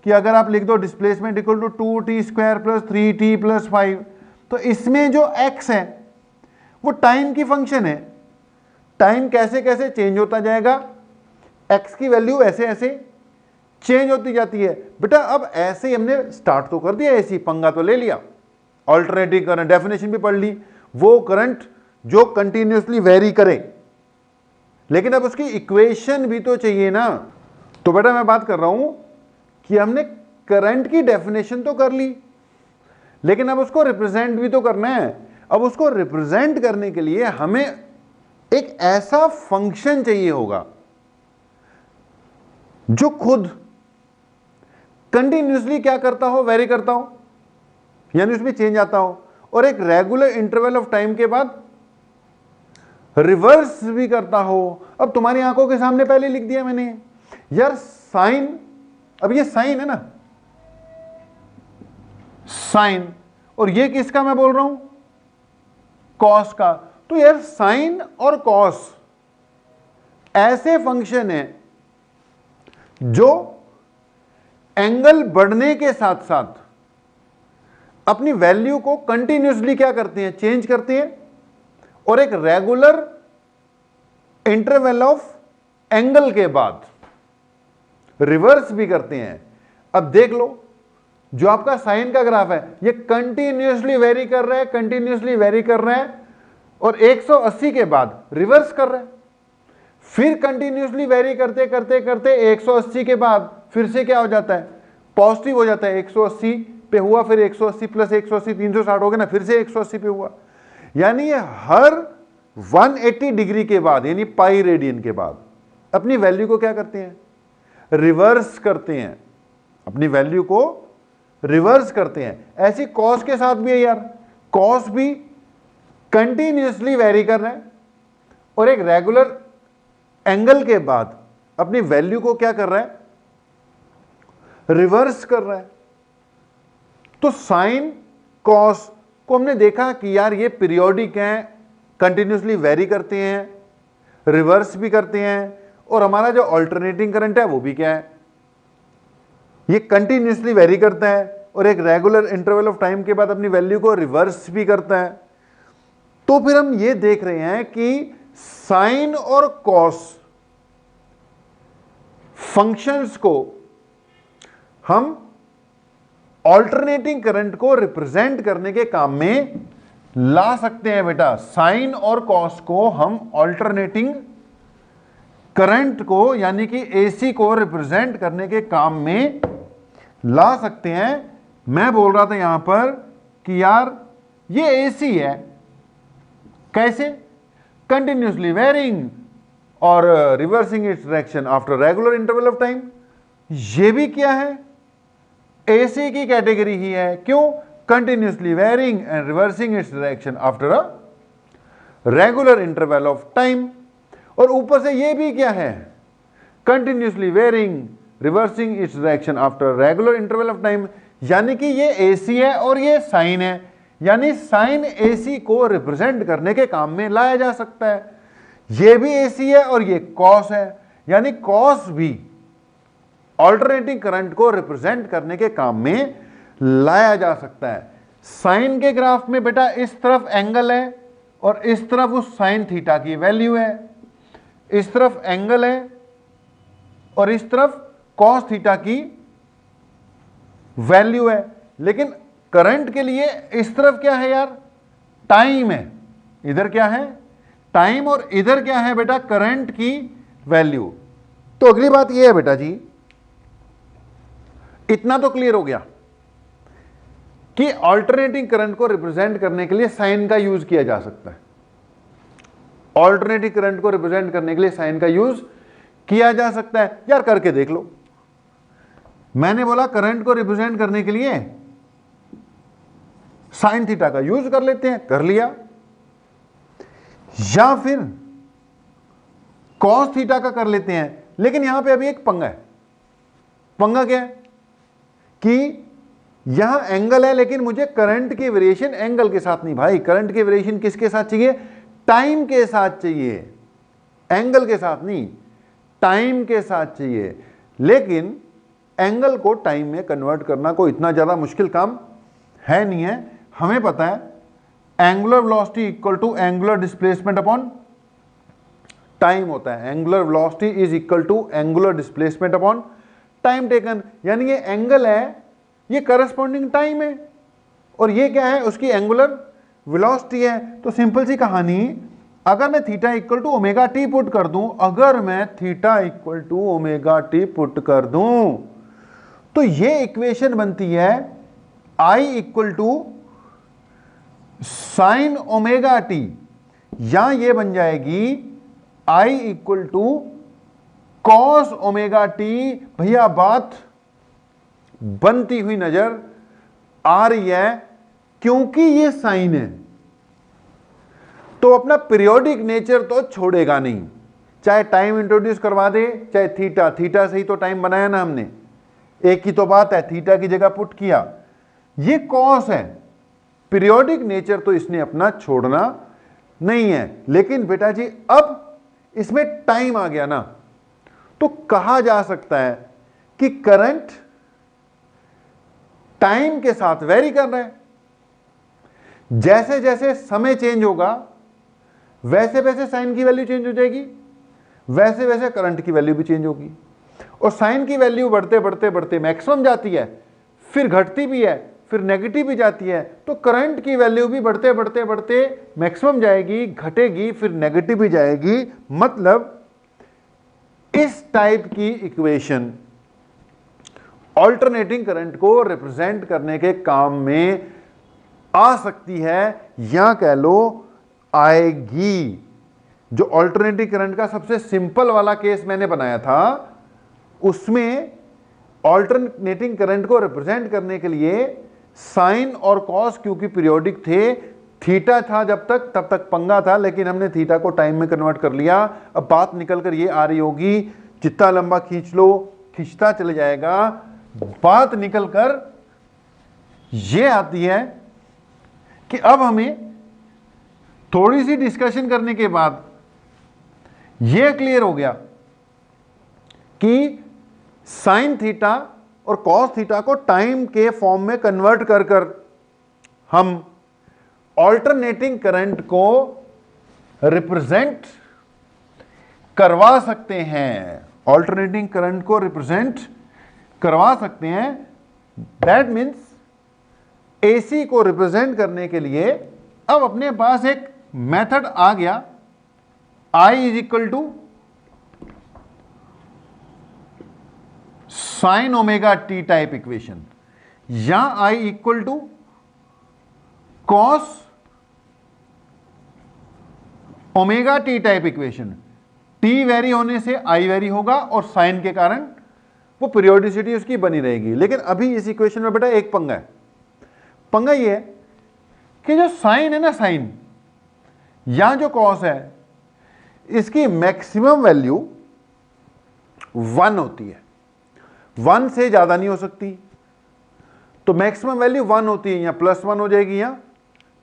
कि अगर आप लिख दो displacement equal to 2t² plus 3t plus 5, तो इसमें जो x है वो टाइम की फंक्शन है। टाइम कैसे कैसे चेंज होता जाएगा, x की वैल्यू ऐसे ऐसे चेंज होती जाती है। बेटा अब ऐसे ही हमने स्टार्ट तो कर दिया, ऐसी पंगा तो ले लिया, ऑल्टरनेटिंग करंट डेफिनेशन भी पढ़ ली, वो करंट जो कंटिन्यूअसली वेरी करे, लेकिन अब उसकी इक्वेशन भी तो चाहिए ना। तो बेटा मैं बात कर रहा हूं कि हमने करंट की डेफिनेशन तो कर ली, लेकिन अब उसको रिप्रेजेंट भी तो करना है। अब उसको रिप्रेजेंट करने के लिए हमें एक ऐसा फंक्शन चाहिए होगा जो खुद कंटिन्यूअसली क्या करता हो, वेरी करता हो, यानी उसमें चेंज आता हो, और एक रेगुलर इंटरवल ऑफ टाइम के बाद रिवर्स भी करता हो। अब तुम्हारी आंखों के सामने पहले लिख दिया मैंने यार साइन, अब ये साइन है ना, साइन, और ये किसका मैं बोल रहा हूं, कॉस का। तो यार साइन और कॉस ऐसे फंक्शन है जो एंगल बढ़ने के साथ साथ अपनी वैल्यू को कंटिन्यूअसली क्या करते हैं, चेंज करते हैं, और एक रेगुलर इंटरवल ऑफ एंगल के बाद रिवर्स भी करते हैं। अब देख लो जो आपका साइन का ग्राफ है ये कंटिन्यूअसली वेरी कर रहा है, कंटिन्यूअसली वेरी कर रहा है, और 180 के बाद रिवर्स कर रहा है, फिर कंटिन्यूअसली वेरी करते करते करते 180 के बाद फिर से क्या हो जाता है, पॉजिटिव हो जाता है। 180 पे हुआ, फिर 180 प्लस 180 360 हो गया ना, फिर से 180 पे हुआ। यानी ये हर 180 डिग्री के बाद, यानी पाई रेडियन के बाद अपनी वैल्यू को क्या करते हैं, रिवर्स करते हैं, अपनी वैल्यू को रिवर्स करते हैं। ऐसी कॉस के साथ भी है यार, कॉस भी कंटिन्यूअसली वेरी कर रहा है और एक रेगुलर एंगल के बाद अपनी वैल्यू को क्या कर रहा है, रिवर्स कर रहा है। तो साइन कॉस को हमने देखा कि यार ये पीरियोडिक हैं, कंटिन्यूअसली वेरी करते हैं, रिवर्स भी करते हैं, और हमारा जो अल्टरनेटिंग करंट है वो भी क्या है, ये कंटिन्यूसली वेरी करता है और एक रेगुलर इंटरवल ऑफ टाइम के बाद अपनी वैल्यू को रिवर्स भी करता है। तो फिर हम ये देख रहे हैं कि साइन और कॉस फंक्शंस को हम अल्टरनेटिंग करंट को रिप्रेजेंट करने के काम में ला सकते हैं बेटा। साइन और कॉस को हम अल्टरनेटिंग करंट को यानी कि एसी को रिप्रेजेंट करने के काम में ला सकते हैं। मैं बोल रहा था यहां पर कि यार ये एसी है, कैसे? कंटिन्यूसली वेरिंग और reversing its direction after regular interval of time. ये भी क्या है? एसी की कैटेगरी ही है। क्यों? Continuously varying and reversing its direction after a regular interval of time. और ऊपर से ये भी क्या है? Continuously varying reversing its direction after regular interval of time. यानी कि ये एसी है और ये साइन है, यानी साइन एसी को रिप्रेजेंट करने के काम में लाया जा सकता है। ये भी एसी है और ये कॉस है, यानी कॉस भी अल्टरनेटिंग करंट को रिप्रेजेंट करने के काम में लाया जा सकता है। साइन के ग्राफ में बेटा इस तरफ एंगल है और इस तरफ उस साइन थीटा की वैल्यू है। इस तरफ एंगल है और इस तरफ कॉस थीटा की वैल्यू है। लेकिन करंट के लिए इस तरफ क्या है यार? टाइम है। इधर क्या है? टाइम। और इधर क्या है बेटा? करंट की वैल्यू। तो अगली बात यह है बेटा जी, इतना तो क्लियर हो गया कि अल्टरनेटिंग करंट को रिप्रेजेंट करने के लिए साइन का यूज किया जा सकता है। अल्टरनेटिंग करंट को रिप्रेजेंट करने के लिए साइन का यूज किया जा सकता है। यार करके देख लो। मैंने बोला करंट को रिप्रेजेंट करने के लिए साइन थीटा का यूज कर लेते हैं, कर लिया। या फिर कॉस थीटा का कर लेते हैं। लेकिन यहां पे अभी एक पंगा है। पंगा क्या है? कि यहां एंगल है लेकिन मुझे करंट की वेरिएशन एंगल के साथ नहीं भाई। करंट की वेरिएशन किसके साथ चाहिए? टाइम के साथ चाहिए, एंगल के साथ नहीं, टाइम के साथ चाहिए। लेकिन एंगल को टाइम में कन्वर्ट करना कोई इतना ज्यादा मुश्किल काम है नहीं है। हमें पता है angular velocity equal to angular displacement upon time होता है। Angular velocity is equal to angular displacement upon time taken. यानी ये एंगल है, ये करस्पॉन्डिंग टाइम है, और ये क्या है? उसकी एंगुलर वेलोसिटी है। तो सिंपल सी कहानी, अगर मैं theta equal to omega t put कर दूं, अगर मैं theta equal to omega t put कर दूं, तो ये इक्वेशन बनती है I equal to sine omega t, या ये बन जाएगी I equal to cos omega t. भैया बात बनती हुई नजर आ रही है, क्योंकि ये साइन है तो अपना पीरियोडिक नेचर तो छोड़ेगा नहीं। चाहे टाइम इंट्रोड्यूस करवा दे, चाहे थीटा, थीटा से ही तो टाइम बनाया ना हमने। एक ही तो बात है, थीटा की जगह पुट किया। ये कॉस है, पीरियोडिक नेचर तो इसने अपना छोड़ना नहीं है। लेकिन बेटा जी अब इसमें टाइम आ गया ना, तो कहा जा सकता है कि करंट टाइम के साथ वेरी कर रहा है। जैसे जैसे समय चेंज होगा वैसे वैसे साइन की वैल्यू चेंज हो जाएगी, वैसे वैसे करंट की वैल्यू भी चेंज होगी। और साइन की वैल्यू बढ़ते बढ़ते बढ़ते मैक्सिमम जाती है, फिर घटती भी है, फिर नेगेटिव भी जाती है। तो करंट की वैल्यू भी बढ़ते बढ़ते बढ़ते मैक्सिमम जाएगी, घटेगी, फिर नेगेटिव भी जाएगी। मतलब इस टाइप की इक्वेशन अल्टरनेटिंग करंट को रिप्रेजेंट करने के काम में आ सकती है, या कह लो आएगी। जो अल्टरनेटिंग करंट का सबसे सिंपल वाला केस मैंने बनाया था, उसमें अल्टरनेटिंग करंट को रिप्रेजेंट करने के लिए साइन और कॉस क्योंकि पीरियोडिक थे, थीटा था जब तक, तब तक पंगा था। लेकिन हमने थीटा को टाइम में कन्वर्ट कर लिया। अब बात निकल कर ये आ रही होगी, जितना लंबा खींच लो खींचता चले जाएगा। बात निकल कर ये आती है कि अब हमें थोड़ी सी डिस्कशन करने के बाद ये क्लियर हो गया कि साइन थीटा और कॉस थीटा को टाइम के फॉर्म में कन्वर्ट कर कर हम ऑल्टरनेटिंग करंट को रिप्रेजेंट करवा सकते हैं, ऑल्टरनेटिंग करंट को रिप्रेजेंट करवा सकते हैं। दैट मीन्स एसी को रिप्रेजेंट करने के लिए अब अपने पास एक मेथड आ गया, I is equal to sine omega t type equation, या I equal to cos omega t type equation. T vary होने से आई वेरी होगा और साइन के कारण वो पीरियोडिसिटी उसकी बनी रहेगी। लेकिन अभी इस इक्वेशन में बेटा एक पंगा है। पंगा ये है कि जो साइन है ना, साइन या जो कॉस है, इसकी मैक्सिमम वैल्यू 1 होती है, 1 से ज्यादा नहीं हो सकती। तो मैक्सिमम वैल्यू 1 होती है, या +1 हो जाएगी या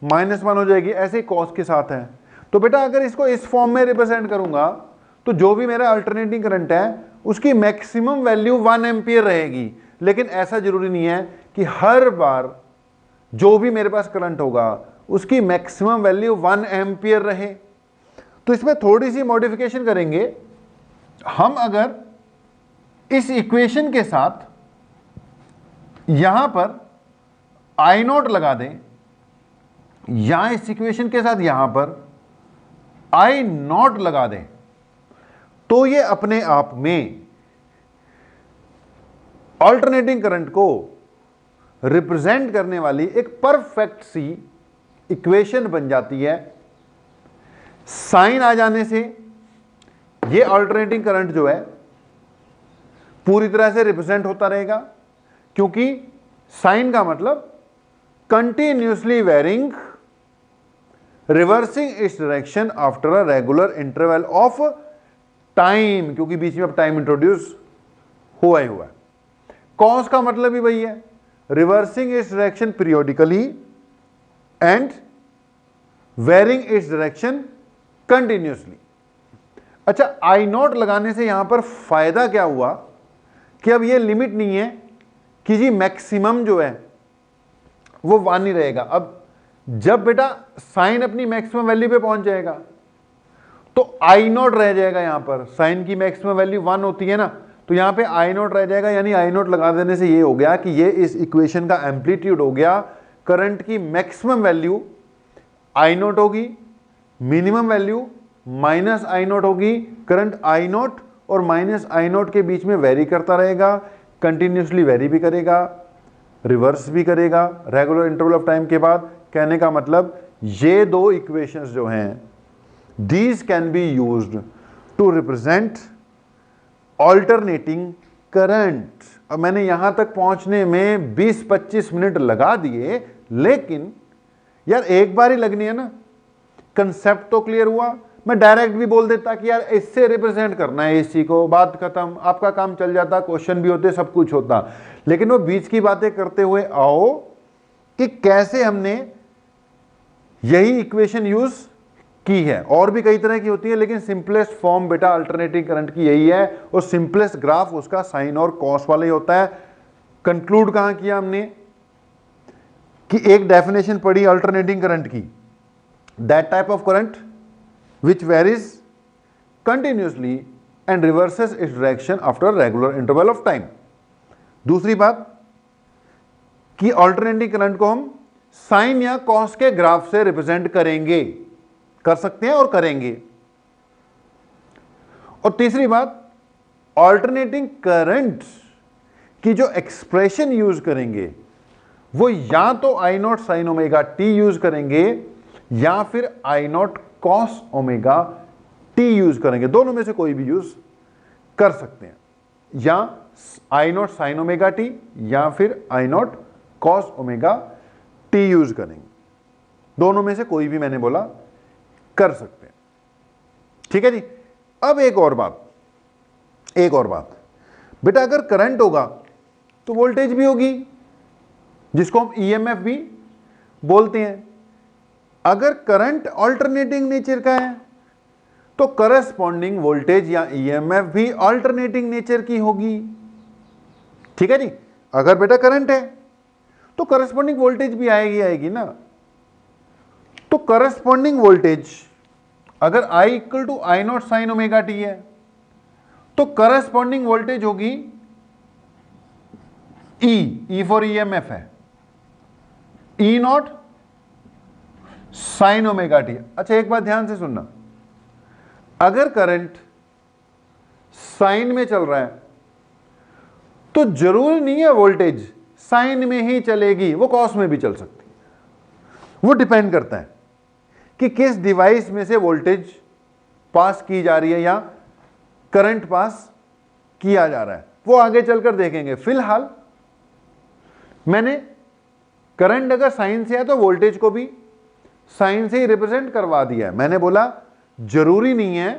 -1 हो जाएगी, ऐसे ही कॉस के साथ है। तो बेटा अगर इसको इस फॉर्म में रिप्रेजेंट करूंगा तो जो भी मेरा अल्टरनेटिंग करंट है उसकी मैक्सिमम वैल्यू 1 एम्पियर रहेगी। लेकिन ऐसा जरूरी नहीं है कि हर बार जो भी मेरे पास करंट होगा उसकी मैक्सिमम वैल्यू 1 एम्पियर रहे। तो इसमें थोड़ी सी मॉडिफिकेशन करेंगे हम। अगर इस इक्वेशन के साथ यहां पर आई नॉट लगा दें, या इस इक्वेशन के साथ यहां पर आई नॉट लगा दें, तो ये अपने आप में ऑल्टरनेटिंग करंट को रिप्रेजेंट करने वाली एक परफेक्ट सी इक्वेशन बन जाती है। साइन आ जाने से ये ऑल्टरनेटिंग करंट जो है पूरी तरह से रिप्रेजेंट होता रहेगा, क्योंकि साइन का मतलब continuously varying reversing its direction after a regular interval of time, क्योंकि बीच में अब टाइम इंट्रोड्यूस हुआ ही हुआ है। कॉस का मतलब भी वही है, reversing its direction periodically and varying its direction continuously. अच्छा, आई नॉट लगाने से यहां पर फायदा क्या हुआ कि अब ये लिमिट नहीं है कि जी मैक्सिमम जो है वो 1 ही रहेगा। अब जब बेटा साइन अपनी मैक्सिमम वैल्यू पे पहुंच जाएगा तो आई नॉट रह जाएगा। यहां पर साइन की मैक्सिमम वैल्यू 1 होती है ना, तो यहां पे आई नॉट रह जाएगा। यानी आई नॉट लगा देने से ये हो गया कि ये इस इक्वेशन का एम्पलीट्यूड हो गया। करंट की मैक्सिमम वैल्यू आई नॉट होगी, minimum value minus I not होगी। करंट आई नॉट और माइनस आई नॉट के बीच में वेरी करता रहेगा, कंटिन्यूसली वेरी भी करेगा, रिवर्स भी करेगा रेगुलर इंटरवल ऑफ टाइम के बाद। कहने का मतलब ये दो इक्वेशंस जो हैं, these can be used to represent alternating current। अब मैंने यहां तक पहुंचने में 20-25 मिनट लगा दिए, लेकिन यार एक बार ही लगनी है ना, कंसेप्ट तो क्लियर हुआ। मैं डायरेक्ट भी बोल देता कि यार इससे रिप्रेजेंट करना है एसी को, बात खत्म, आपका काम चल जाता, क्वेश्चन भी होते, सब कुछ होता। लेकिन वो बीच की बातें करते हुए आओ कि कैसे हमने यही इक्वेशन यूज की है। और भी कई तरह की होती है, लेकिन सिंपलेस्ट फॉर्म बेटा अल्टरनेटिंग करंट की यही है, और सिंपलेस्ट ग्राफ उसका साइन और कॉस वाला ही होता है। कंक्लूड कहां किया हमने कि एक डेफिनेशन पढ़ी अल्टरनेटिंग करंट की, that type of current which varies continuously and reverses its direction after a regular interval of time। दूसरी बात कि ऑल्टरनेटिंग करंट को हम साइन या कॉस के ग्राफ से रिप्रेजेंट करेंगे, कर सकते हैं और करेंगे। और तीसरी बात, ऑल्टरनेटिंग करंट की जो एक्सप्रेशन यूज करेंगे वो या तो I naught sine omega t use करेंगे या फिर I naught cos omega t use करेंगे। दोनों में से कोई भी यूज कर सकते हैं, या I naught sine omega t या फिर I naught cos omega t use करेंगे। दोनों में से कोई भी मैंने बोला कर सकते हैं। ठीक है जी। अब एक और बात बेटा, अगर करंट होगा तो वोल्टेज भी होगी, जिसको हम ईएमएफ भी बोलते हैं। अगर करंट अल्टरनेटिंग नेचर का है तो तो करस्पॉन्डिंग वोल्टेज या ईएमएफ भी अल्टरनेटिंग नेचर की होगी। ठीक है जी, अगर बेटा करंट है तो करस्पॉन्डिंग वोल्टेज भी आएगी ना। तो करस्पॉन्डिंग वोल्टेज अगर I equal to I naught sine omega t है तो करस्पॉन्डिंग वोल्टेज होगी ई फॉर ईएमएफ है, E naught sine omega t. अच्छा एक बात ध्यान से सुनना, अगर करंट साइन में चल रहा है तो जरूरी नहीं है वोल्टेज साइन में ही चलेगी, वो कॉस में भी चल सकती है। वो डिपेंड करता है कि किस डिवाइस में से वोल्टेज पास की जा रही है या करंट पास किया जा रहा है, वो आगे चलकर देखेंगे। फिलहाल मैंने करंट अगर साइन से है तो वोल्टेज को भी साइन से ही रिप्रेजेंट करवा दिया है। मैंने बोला जरूरी नहीं है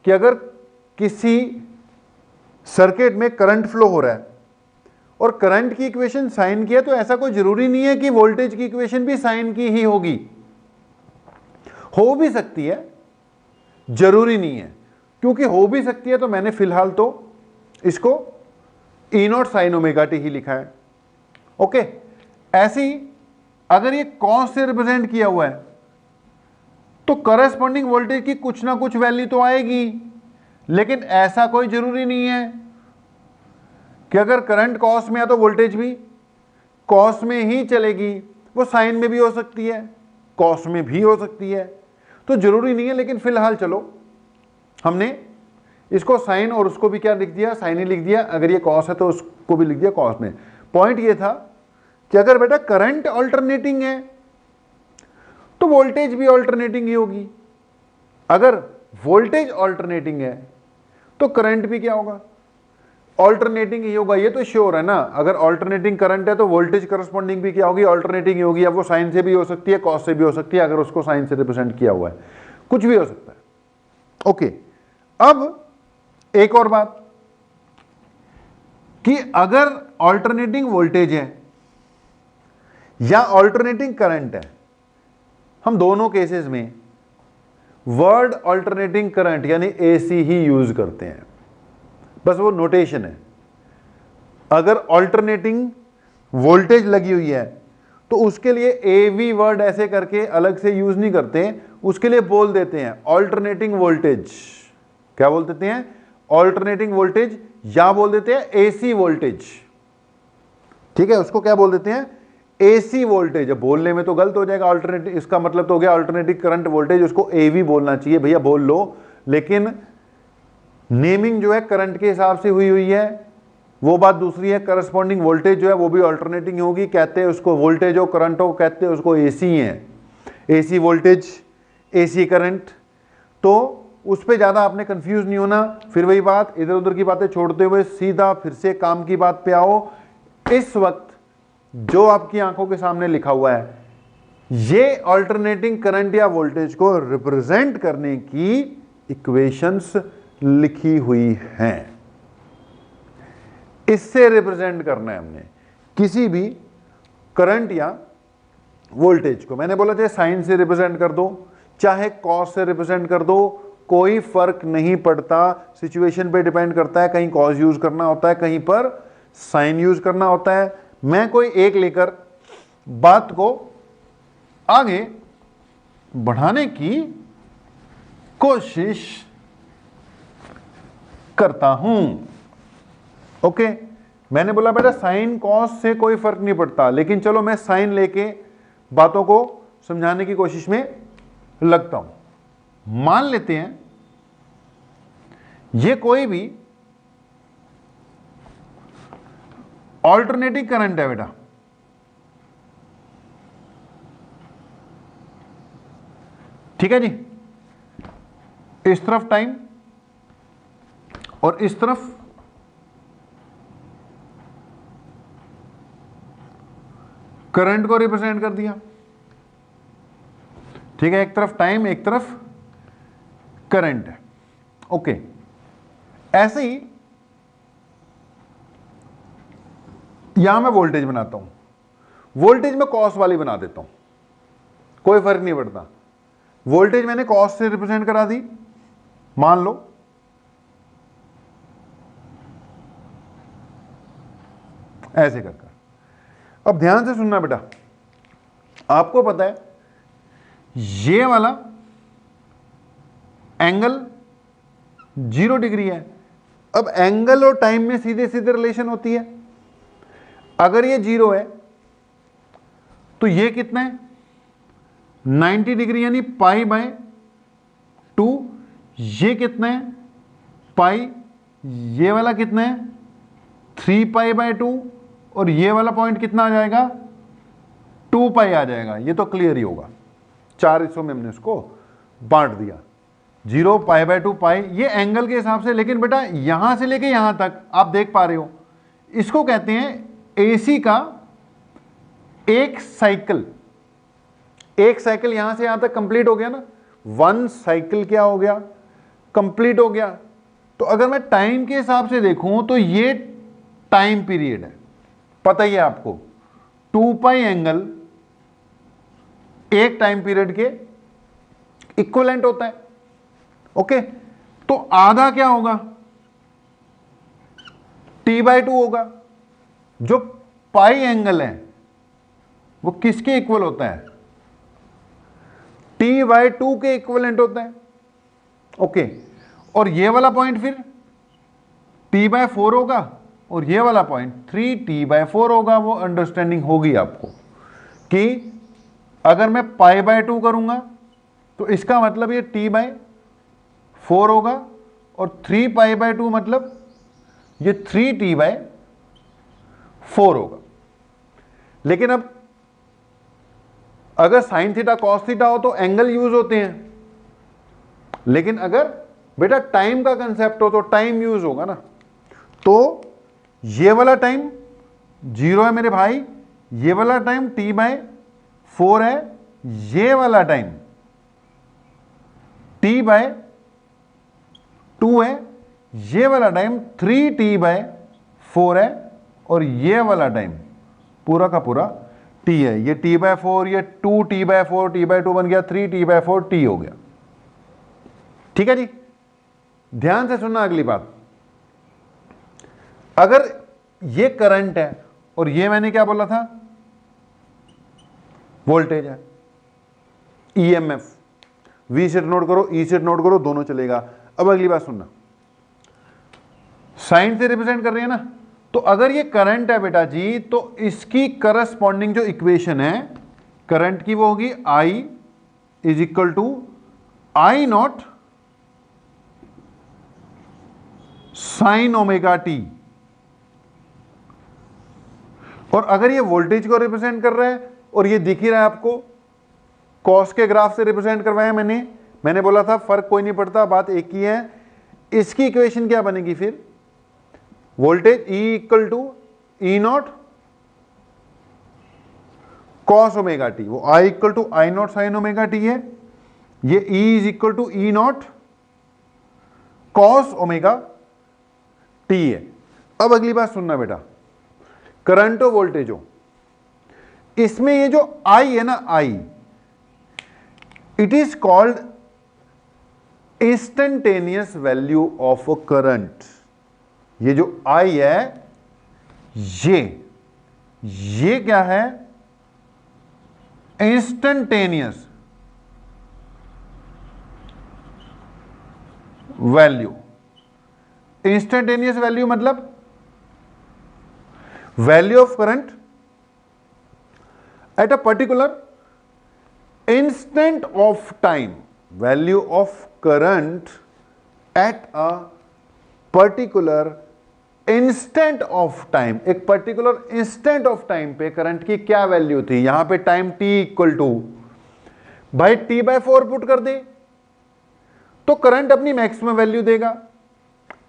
कि अगर किसी सर्किट में करंट फ्लो हो रहा है और करंट की इक्वेशन साइन की है तो ऐसा कोई जरूरी नहीं है कि वोल्टेज की इक्वेशन भी साइन की ही होगी। हो भी सकती है, जरूरी नहीं है। क्योंकि हो भी सकती है तो मैंने फिलहाल तो इसको ई नॉट साइन ओमेगा टी ही लिखा है। ओके, ऐसे ही अगर ये कॉस से रिप्रेजेंट किया हुआ है तो करस्पॉन्डिंग वोल्टेज की कुछ ना कुछ वैल्यू तो आएगी, लेकिन ऐसा कोई जरूरी नहीं है कि अगर करंट कॉस में है तो वोल्टेज भी कॉस में ही चलेगी। वो साइन में भी हो सकती है, कॉस में भी हो सकती है, तो जरूरी नहीं है। लेकिन फिलहाल चलो हमने इसको साइन और उसको भी क्या लिख दिया, साइन ही लिख दिया। अगर ये कॉस है तो उसको भी लिख दिया कॉस में। पॉइंट ये था कि अगर बेटा करंट अल्टरनेटिंग है तो वोल्टेज भी अल्टरनेटिंग ही होगी। अगर वोल्टेज अल्टरनेटिंग है तो करंट भी क्या होगा, अल्टरनेटिंग ही होगा। ये तो श्योर है ना, अगर अल्टरनेटिंग करंट है तो वोल्टेज करस्पॉन्डिंग भी क्या होगी, अल्टरनेटिंग ही होगी। अब वो साइन से भी हो सकती है, कॉस से भी हो सकती है, अगर उसको साइन से रिप्रेजेंट किया हुआ है, कुछ भी हो सकता है। ओके, अब एक और बात कि अगर अल्टरनेटिंग वोल्टेज है या अल्टरनेटिंग करंट है, हम दोनों केसेस में वर्ड अल्टरनेटिंग करंट यानी एसी ही यूज करते हैं, बस वो नोटेशन है। अगर अल्टरनेटिंग वोल्टेज लगी हुई है तो उसके लिए एवी वर्ड ऐसे करके अलग से यूज नहीं करते, उसके लिए बोल देते हैं अल्टरनेटिंग वोल्टेज। क्या बोल देते हैं, अल्टरनेटिंग वोल्टेज, या बोल देते हैं एसी वोल्टेज। ठीक है, उसको क्या बोल देते हैं, एसी वोल्टेज। बोलने में तो गलत हो जाएगा, अल्टरनेटिव इसका मतलब तो हो गया अल्टरनेटिव करंट वोल्टेज, उसको एवी बोलना चाहिए, भैया बोल लो। लेकिन नेमिंग जो है करंट के हिसाब से हुई है, वो बात दूसरी है। करस्पॉन्डिंग वोल्टेज जो है वो भी अल्टरनेटिंग होगी, कहते हैं उसको वोल्टेज हो, करंट हो, कहते हैं उसको एसी है। एसी वोल्टेज, एसी करंट, तो उस पर ज्यादा आपने कंफ्यूज नहीं होना। फिर वही बात, इधर उधर की बातें छोड़ते हुए सीधा फिर से काम की बात पे आओ। इस वक्त जो आपकी आंखों के सामने लिखा हुआ है, ये अल्टरनेटिंग करंट या वोल्टेज को रिप्रेजेंट करने की इक्वेशंस लिखी हुई हैं। इससे रिप्रेजेंट करना है हमने किसी भी करंट या वोल्टेज को। मैंने बोला चाहे साइन से रिप्रेजेंट कर दो, चाहे कॉस से रिप्रेजेंट कर दो, कोई फर्क नहीं पड़ता। सिचुएशन पे डिपेंड करता है, कहीं कॉस यूज करना होता है, कहीं पर साइन यूज करना होता है। मैं कोई एक लेकर बात को आगे बढ़ाने की कोशिश करता हूं। ओके, मैंने बोला बेटा साइन कॉस से कोई फर्क नहीं पड़ता, लेकिन चलो मैं साइन लेके बातों को समझाने की कोशिश में लगता हूं। मान लेते हैं ये कोई भी ऑल्टरनेटिंग करंट है बेटा, ठीक है जी। इस तरफ टाइम और इस तरफ करंट को रिप्रेजेंट कर दिया, ठीक है। एक तरफ टाइम, एक तरफ करंट है। ओके, ऐसे ही यहां मैं वोल्टेज बनाता हूं, वोल्टेज में कॉस वाली बना देता हूं, कोई फर्क नहीं पड़ता। वोल्टेज मैंने कॉस से रिप्रेजेंट करा दी, मान लो ऐसे कर कर। अब ध्यान से सुनना बेटा, आपको पता है ये वाला एंगल 0 डिग्री है। अब एंगल और टाइम में सीधे सीधे रिलेशन होती है। अगर ये 0 है तो ये कितना है 90 डिग्री यानी π/2। ये कितना है पाई, ये वाला कितना है 3π/2 और ये वाला पॉइंट कितना आ जाएगा 2π आ जाएगा। ये तो क्लियर ही होगा, 4 हिस्सों में हमने उसको बांट दिया। 0 π/2 पाई ये एंगल के हिसाब से। लेकिन बेटा यहां से लेके यहां तक आप देख पा रहे हो, इसको कहते हैं एसी का एक साइकिल। एक साइकिल यहां से यहां तक कंप्लीट हो गया ना, 1 साइकिल क्या हो गया कंप्लीट हो गया। तो अगर मैं टाइम के हिसाब से देखूं तो ये टाइम पीरियड है, पता ही है आपको 2π एंगल एक टाइम पीरियड के इक्विवेलेंट होता है। ओके, तो आधा क्या होगा t/2 होगा। जो पाई एंगल है वो किसके इक्वल होता है t/2 के इक्विवेलेंट होता है। ओके, और ये वाला पॉइंट फिर t/4 होगा और ये वाला पॉइंट 3t/4 होगा। वो अंडरस्टैंडिंग होगी आपको कि अगर मैं π/2 करूंगा तो इसका मतलब ये t/4 होगा और 3π/2 मतलब ये 3t/4 होगा। लेकिन अब अगर साइन थीटा कॉस थीटा हो तो एंगल यूज होते हैं, लेकिन अगर बेटा टाइम का कंसेप्ट हो तो टाइम यूज होगा ना। तो ये वाला टाइम 0 है मेरे भाई, ये वाला टाइम t/4 है, ये वाला टाइम t/2 है, ये वाला टाइम 3t/4 है और ये वाला टाइम पूरा का पूरा t है। ये t/4, ये 2t/4, t/2 बन गया 3t/4, t हो गया। ठीक है जी, ध्यान से सुनना अगली बात। अगर ये करंट है और ये मैंने क्या बोला था वोल्टेज है, ईएमएफ, वी सेट नोट करो, ई सेट नोट करो, दोनों चलेगा। अब अगली बात सुनना, साइन से रिप्रेजेंट कर रहे हैं ना, तो अगर ये करंट है बेटा जी तो इसकी करस्पॉन्डिंग जो इक्वेशन है करंट की वो होगी I is equal to I0 sine omega t. और अगर ये वोल्टेज को रिप्रेजेंट कर रहा है और ये दिख ही रहा है आपको, कॉस के ग्राफ से रिप्रेजेंट करवाया मैंने बोला था फर्क कोई नहीं पड़ता, बात एक ही है। इसकी इक्वेशन क्या बनेगी फिर, voltage E equal to E0 cos omega t, वो I equal to I0 sine omega t है, ये E is equal to E0 cos omega t है। अब अगली बात सुनना बेटा, करंट हो वोल्टेज हो, इसमें ये जो I है ना I, it is called instantaneous value of current. ये जो I है ये क्या है इंस्टेंटेनियस वैल्यू। इंस्टेंटेनियस वैल्यू मतलब value of current at a particular instant of time, value of current at a particular instant of time। एक particular instant of time पे current की क्या वैल्यू थी, यहां पे टाइम t इक्वल टू भाई t/4 put कर दे तो करंट अपनी मैक्सिमम वैल्यू देगा।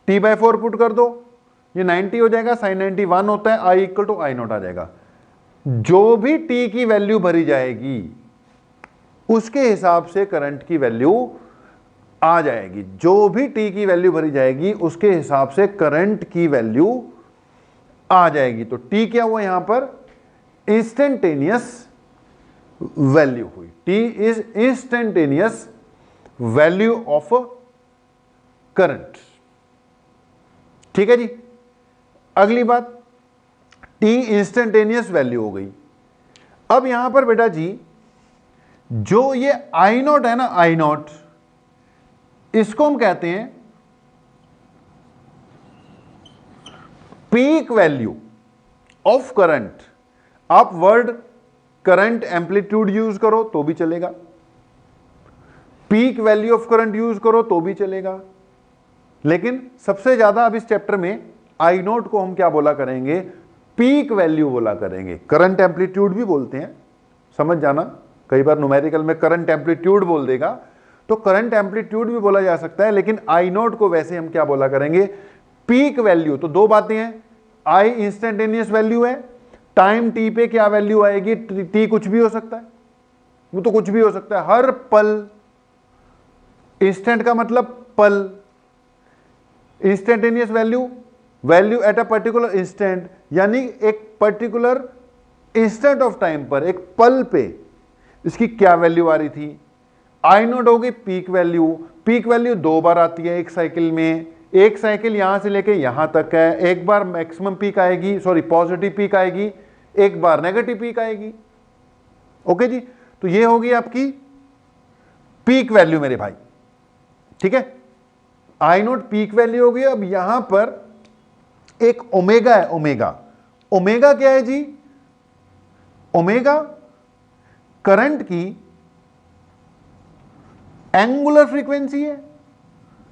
t/4 पुट कर दो, ये 90 हो जाएगा, sin 90 1 होता है, I इक्वल टू I0 आ जाएगा। जो भी t की वैल्यू भरी जाएगी उसके हिसाब से करंट की वैल्यू आ जाएगी। जो भी t की वैल्यू भरी जाएगी उसके हिसाब से करंट की वैल्यू आ जाएगी। तो t क्या हुआ यहां पर इंस्टेंटेनियस वैल्यू हुई। t is instantaneous value of current. ठीक है जी। अगली बात, टी इंस्टेंटेनियस वैल्यू हो गई। अब यहां पर बेटा जी जो ये आई नॉट है ना, आई नॉट, इसको हम कहते हैं पीक वैल्यू ऑफ करंट। आप वर्ड करंट एम्पलीट्यूड यूज करो तो भी चलेगा, peak value of current use करो तो भी चलेगा, लेकिन सबसे ज्यादा अब इस चैप्टर में आई नोट को हम क्या बोला करेंगे, पीक वैल्यू बोला करेंगे। करंट एम्पलीट्यूड भी बोलते हैं, समझ जाना, कई बार न्यूमेरिकल में करंट एम्पलीट्यूड बोल देगा तो करंट एम्पलीट्यूड भी बोला जा सकता है, लेकिन आई नोट को वैसे हम क्या बोला करेंगे, पीक वैल्यू। तो दो बातें हैं, आई इंस्टेंटेनियस वैल्यू है, टाइम टी पे क्या वैल्यू आएगी, टी कुछ भी हो सकता है, वो तो कुछ भी हो सकता है, हर पल, इंस्टेंट का मतलब पल, instantaneous value, value at a particular instant, यानी एक पर्टिकुलर इंस्टेंट ऑफ टाइम पर, एक पल पे इसकी क्या वैल्यू आ रही थी। आई नोट होगी पीक वैल्यू। पीक वैल्यू दो बार आती है एक साइकिल में, एक साइकिल यहां से लेके यहां तक है, एक बार मैक्सिमम पीक आएगी, सॉरी पॉजिटिव पीक आएगी, एक बार नेगेटिव पीक आएगी। ओके जी, तो ये होगी आपकी पीक वैल्यू मेरे भाई। ठीक है, आई नोट पीक वैल्यू होगी। अब यहां पर एक ओमेगा है, ओमेगा, ओमेगा क्या है जी, ओमेगा करंट की एंगुलर फ्रीक्वेंसी है।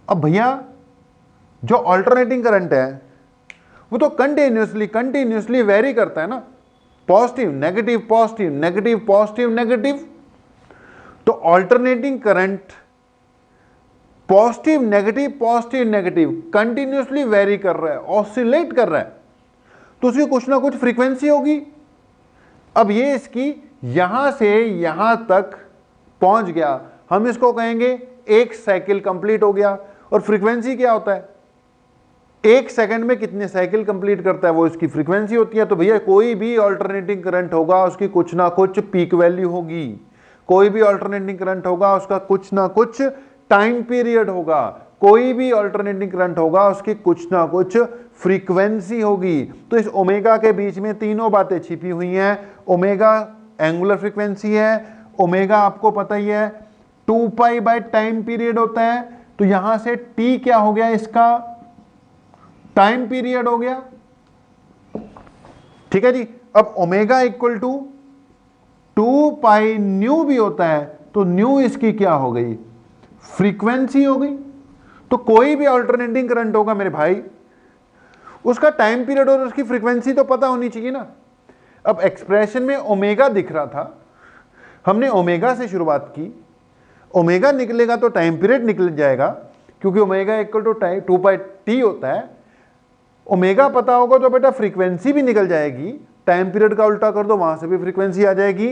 अब भैया जो अल्टरनेटिंग करंट है वो तो कंटिन्यूसली वेरी करता है ना, positive negative positive negative positive negative. तो alternating current positive negative continuously vary कर रहा है, ऑसिलेट कर रहा है, तो उसकी कुछ ना कुछ फ्रीक्वेंसी होगी। अब ये इसकी यहां से यहां तक पहुंच गया, हम इसको कहेंगे एक साइकिल कंप्लीट हो गया। और फ्रीक्वेंसी क्या होता है, एक सेकंड में कितने साइकिल कंप्लीट करता है वो इसकी फ्रीक्वेंसी होती है। तो भैया कोई भी अल्टरनेटिंग करंट होगा उसकी कुछ ना कुछ पीक वैल्यू होगी, कोई भी अल्टरनेटिंग करंट होगा उसका कुछ ना कुछ टाइम पीरियड होगा, कोई भी अल्टरनेटिंग करंट होगा उसकी कुछ ना कुछ फ्रीक्वेंसी होगी। तो इस ओमेगा के बीच में तीनों बातें छिपी हुई हैं। ओमेगा एंगुलर फ्रीक्वेंसी है, ओमेगा आपको पता ही है 2 पाई बाय टाइम पीरियड होता है, तो यहां से टी क्या हो गया, इसका टाइम पीरियड हो गया। ठीक है जी। अब omega equal to 2 pi nu भी होता है, तो न्यू इसकी क्या हो गई, फ्रीक्वेंसी हो गई। तो कोई भी अल्टरनेटिंग करंट होगा मेरे भाई, उसका टाइम पीरियड और उसकी फ्रीक्वेंसी तो पता होनी चाहिए ना। अब एक्सप्रेशन में ओमेगा दिख रहा था, हमने ओमेगा से शुरुआत की, ओमेगा निकलेगा तो टाइम पीरियड निकल जाएगा, क्योंकि omega equal to 2 pi t होता है। ओमेगा पता होगा तो बेटा फ्रीक्वेंसी भी निकल जाएगी, टाइम पीरियड का उल्टा कर दो वहां से भी फ्रीक्वेंसी आ जाएगी,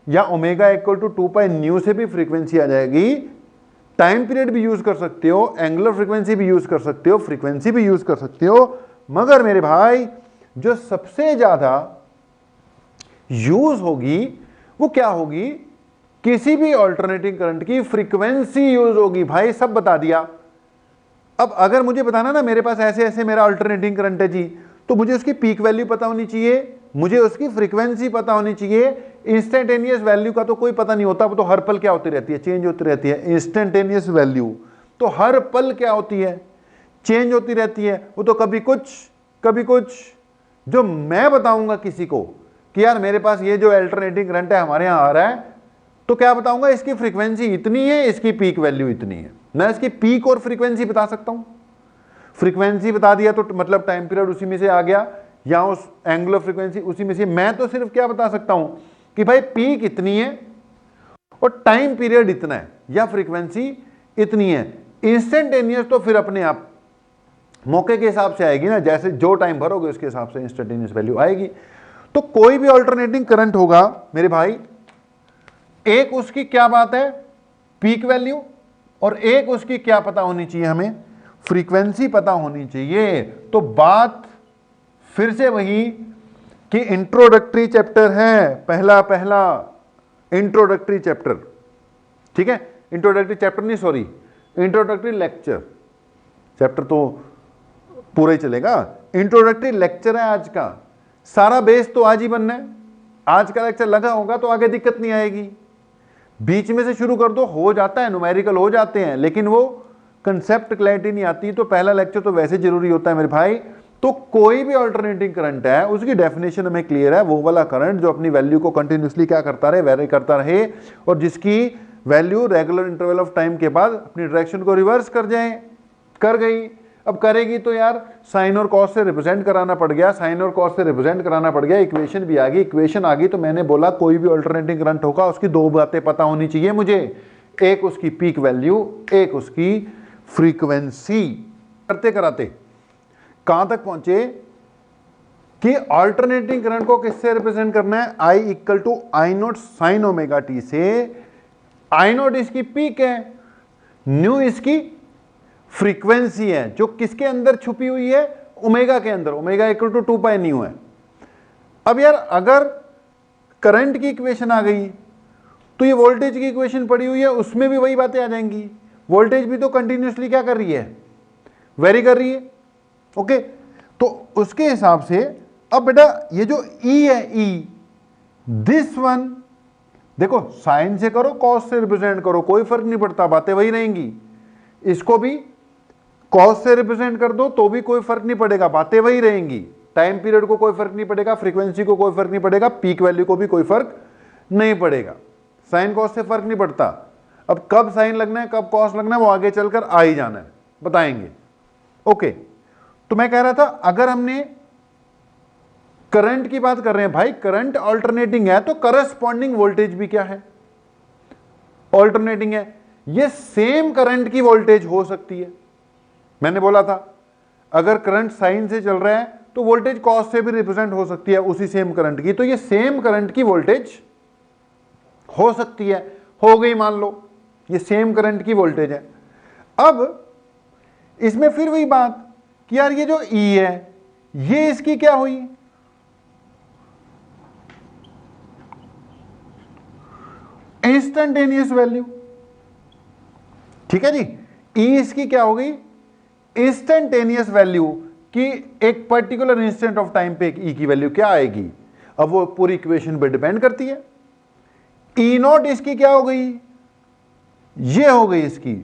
या omega equal to 2 pi nu से भी फ्रीक्वेंसी आ जाएगी। टाइम पीरियड भी यूज कर सकते हो, एंगुलर फ्रीक्वेंसी भी यूज कर सकते हो, फ्रीक्वेंसी भी यूज कर सकते हो, मगर मेरे भाई जो सबसे ज्यादा यूज होगी वो क्या होगी, किसी भी अल्टरनेटिंग करंट की फ्रीक्वेंसी यूज होगी। भाई सब बता दिया। अब अगर मुझे बताना ना मेरे पास ऐसे ऐसे मेरा अल्टरनेटिंग करंट है जी, तो मुझे उसकी पीक वैल्यू पता होनी चाहिए, मुझे उसकी फ्रीक्वेंसी पता होनी चाहिए। इंस्टेंटेनियस वैल्यू का तो कोई पता नहीं होता, वो तो हर पल क्या होती रहती है, चेंज होती रहती है। इंस्टेंटेनियस वैल्यू तो हर पल क्या होती है, चेंज होती रहती है। वो तो कभी कुछ जो मैं बताऊंगा किसी को कि यार मेरे पास ये जो अल्टरनेटिंग करंट है हमारे यहां आ रहा है, तो क्या बताऊंगा, इसकी फ्रीक्वेंसी इतनी है, इसकी पीक वैल्यू इतनी है। मैं इसकी पीक और फ्रीक्वेंसी बता सकता हूं। फ्रीक्वेंसी बता दिया तो मतलब टाइम पीरियड उसी में से आ गया, या उस एंगुलर फ्रीक्वेंसी उसी में से। मैं तो सिर्फ क्या बता सकता हूं कि भाई पीक इतनी है और टाइम पीरियड इतना है, या फ्रीक्वेंसी इतनी है। इंस्टेंटेनियस तो फिर अपने आप मौके के हिसाब से आएगी ना, जैसे जो टाइम भरोगे उसके हिसाब से इंस्टेंटेनियस वैल्यू आएगी। तो कोई भी अल्टरनेटिंग करंट होगा मेरे भाई, एक उसकी क्या बात है, पीक वैल्यू, और एक उसकी क्या पता होनी चाहिए, हमें फ्रीक्वेंसी पता होनी चाहिए। तो बात फिर से वही कि इंट्रोडक्टरी चैप्टर है, पहला इंट्रोडक्टरी चैप्टर। ठीक है, इंट्रोडक्टरी चैप्टर नहीं, सॉरी इंट्रोडक्टरी लेक्चर। चैप्टर तो पूरा ही चलेगा। इंट्रोडक्टरी लेक्चर है आज का, सारा बेस तो आज ही बनना है। आज का लेक्चर लगा होगा तो आगे दिक्कत नहीं आएगी। बीच में से शुरू कर दो, हो जाता है, न्यूमेरिकल हो जाते हैं, लेकिन वो कंसेप्ट क्लैरिटी नहीं आती। तो पहला लेक्चर तो वैसे जरूरी होता है मेरे भाई। तो कोई भी अल्टरनेटिंग करंट है, उसकी डेफिनेशन हमें क्लियर है, वो वाला करंट जो अपनी वैल्यू को कंटिन्यूसली क्या करता रहे, वेरी करता रहे, और जिसकी value regular interval of time के बाद अपनी डायरेक्शन को रिवर्स कर जाए। कर गई, अब करेगी तो यार साइन और कॉस से रिप्रेजेंट कराना पड़ गया, साइन और कॉस से रिप्रेजेंट कराना पड़ गया, इक्वेशन भी आ गई। इक्वेशन आ गई तो मैंने बोला कोई भी अल्टरनेटिंग करंट होगा उसकी दो बातें पता होनी चाहिए मुझे, एक उसकी पीक वैल्यू, एक उसकी फ्रीक्वेंसी। करते कराते कहां तक पहुंचे कि अल्टरनेटिंग करंट को किससे रिप्रेजेंट करना है, I equal to I naught sine omega t से। आई नोट इसकी पीक है, न्यू इसकी फ्रीक्वेंसी है, जो किसके अंदर छुपी हुई है, ओमेगा के अंदर। Omega equal to 2 pi nu है। अब यार अगर करंट की इक्वेशन आ गई तो ये वोल्टेज की इक्वेशन पड़ी हुई है, उसमें भी वही बातें आ जाएंगी। वोल्टेज भी तो कंटिन्यूसली क्या कर रही है, वेरी कर रही है। ओके, तो उसके हिसाब से अब बेटा ये जो E है, E दिस वन, देखो साइन से करो कॉस से रिप्रेजेंट करो, कोई फर्क नहीं पड़ता, बातें वही रहेंगी। इसको भी कॉस से रिप्रेजेंट कर दो तो भी कोई फर्क नहीं पड़ेगा, बातें वही रहेंगी। टाइम पीरियड को कोई फर्क नहीं पड़ेगा, फ्रीक्वेंसी को कोई फर्क नहीं पड़ेगा, पीक वैल्यू को भी कोई फर्क नहीं पड़ेगा। साइन कॉस से फर्क नहीं पड़ता। अब कब साइन लगना है कब कॉस लगना है वो आगे चलकर आ ही जाना है, बताएंगे। ओके, तो मैं कह रहा था अगर हमने करंट की बात कर रहे हैं भाई, करंट अल्टरनेटिंग है तो करस्पॉन्डिंग वोल्टेज भी क्या है, अल्टरनेटिंग है। ये सेम करंट की वोल्टेज हो सकती है। मैंने बोला था अगर करंट साइन से चल रहा है तो वोल्टेज कॉस से भी रिप्रेजेंट हो सकती है उसी सेम करंट की। तो ये सेम करंट की वोल्टेज हो सकती है, हो गई मान लो ये सेम करंट की वोल्टेज है। अब इसमें फिर वही बात कि यार ये जो E है ये इसकी क्या हुई, इंस्टेंटेनियस वैल्यू। ठीक है जी, E इसकी क्या हो गई, इंस्टेंटेनियस वैल्यू कि एक पर्टिकुलर इंस्टेंट ऑफ टाइम पे E की वैल्यू क्या आएगी। अब वो पूरी इक्वेशन पे डिपेंड करती है। E नॉट इसकी क्या हो गई, ये हो गई इसकी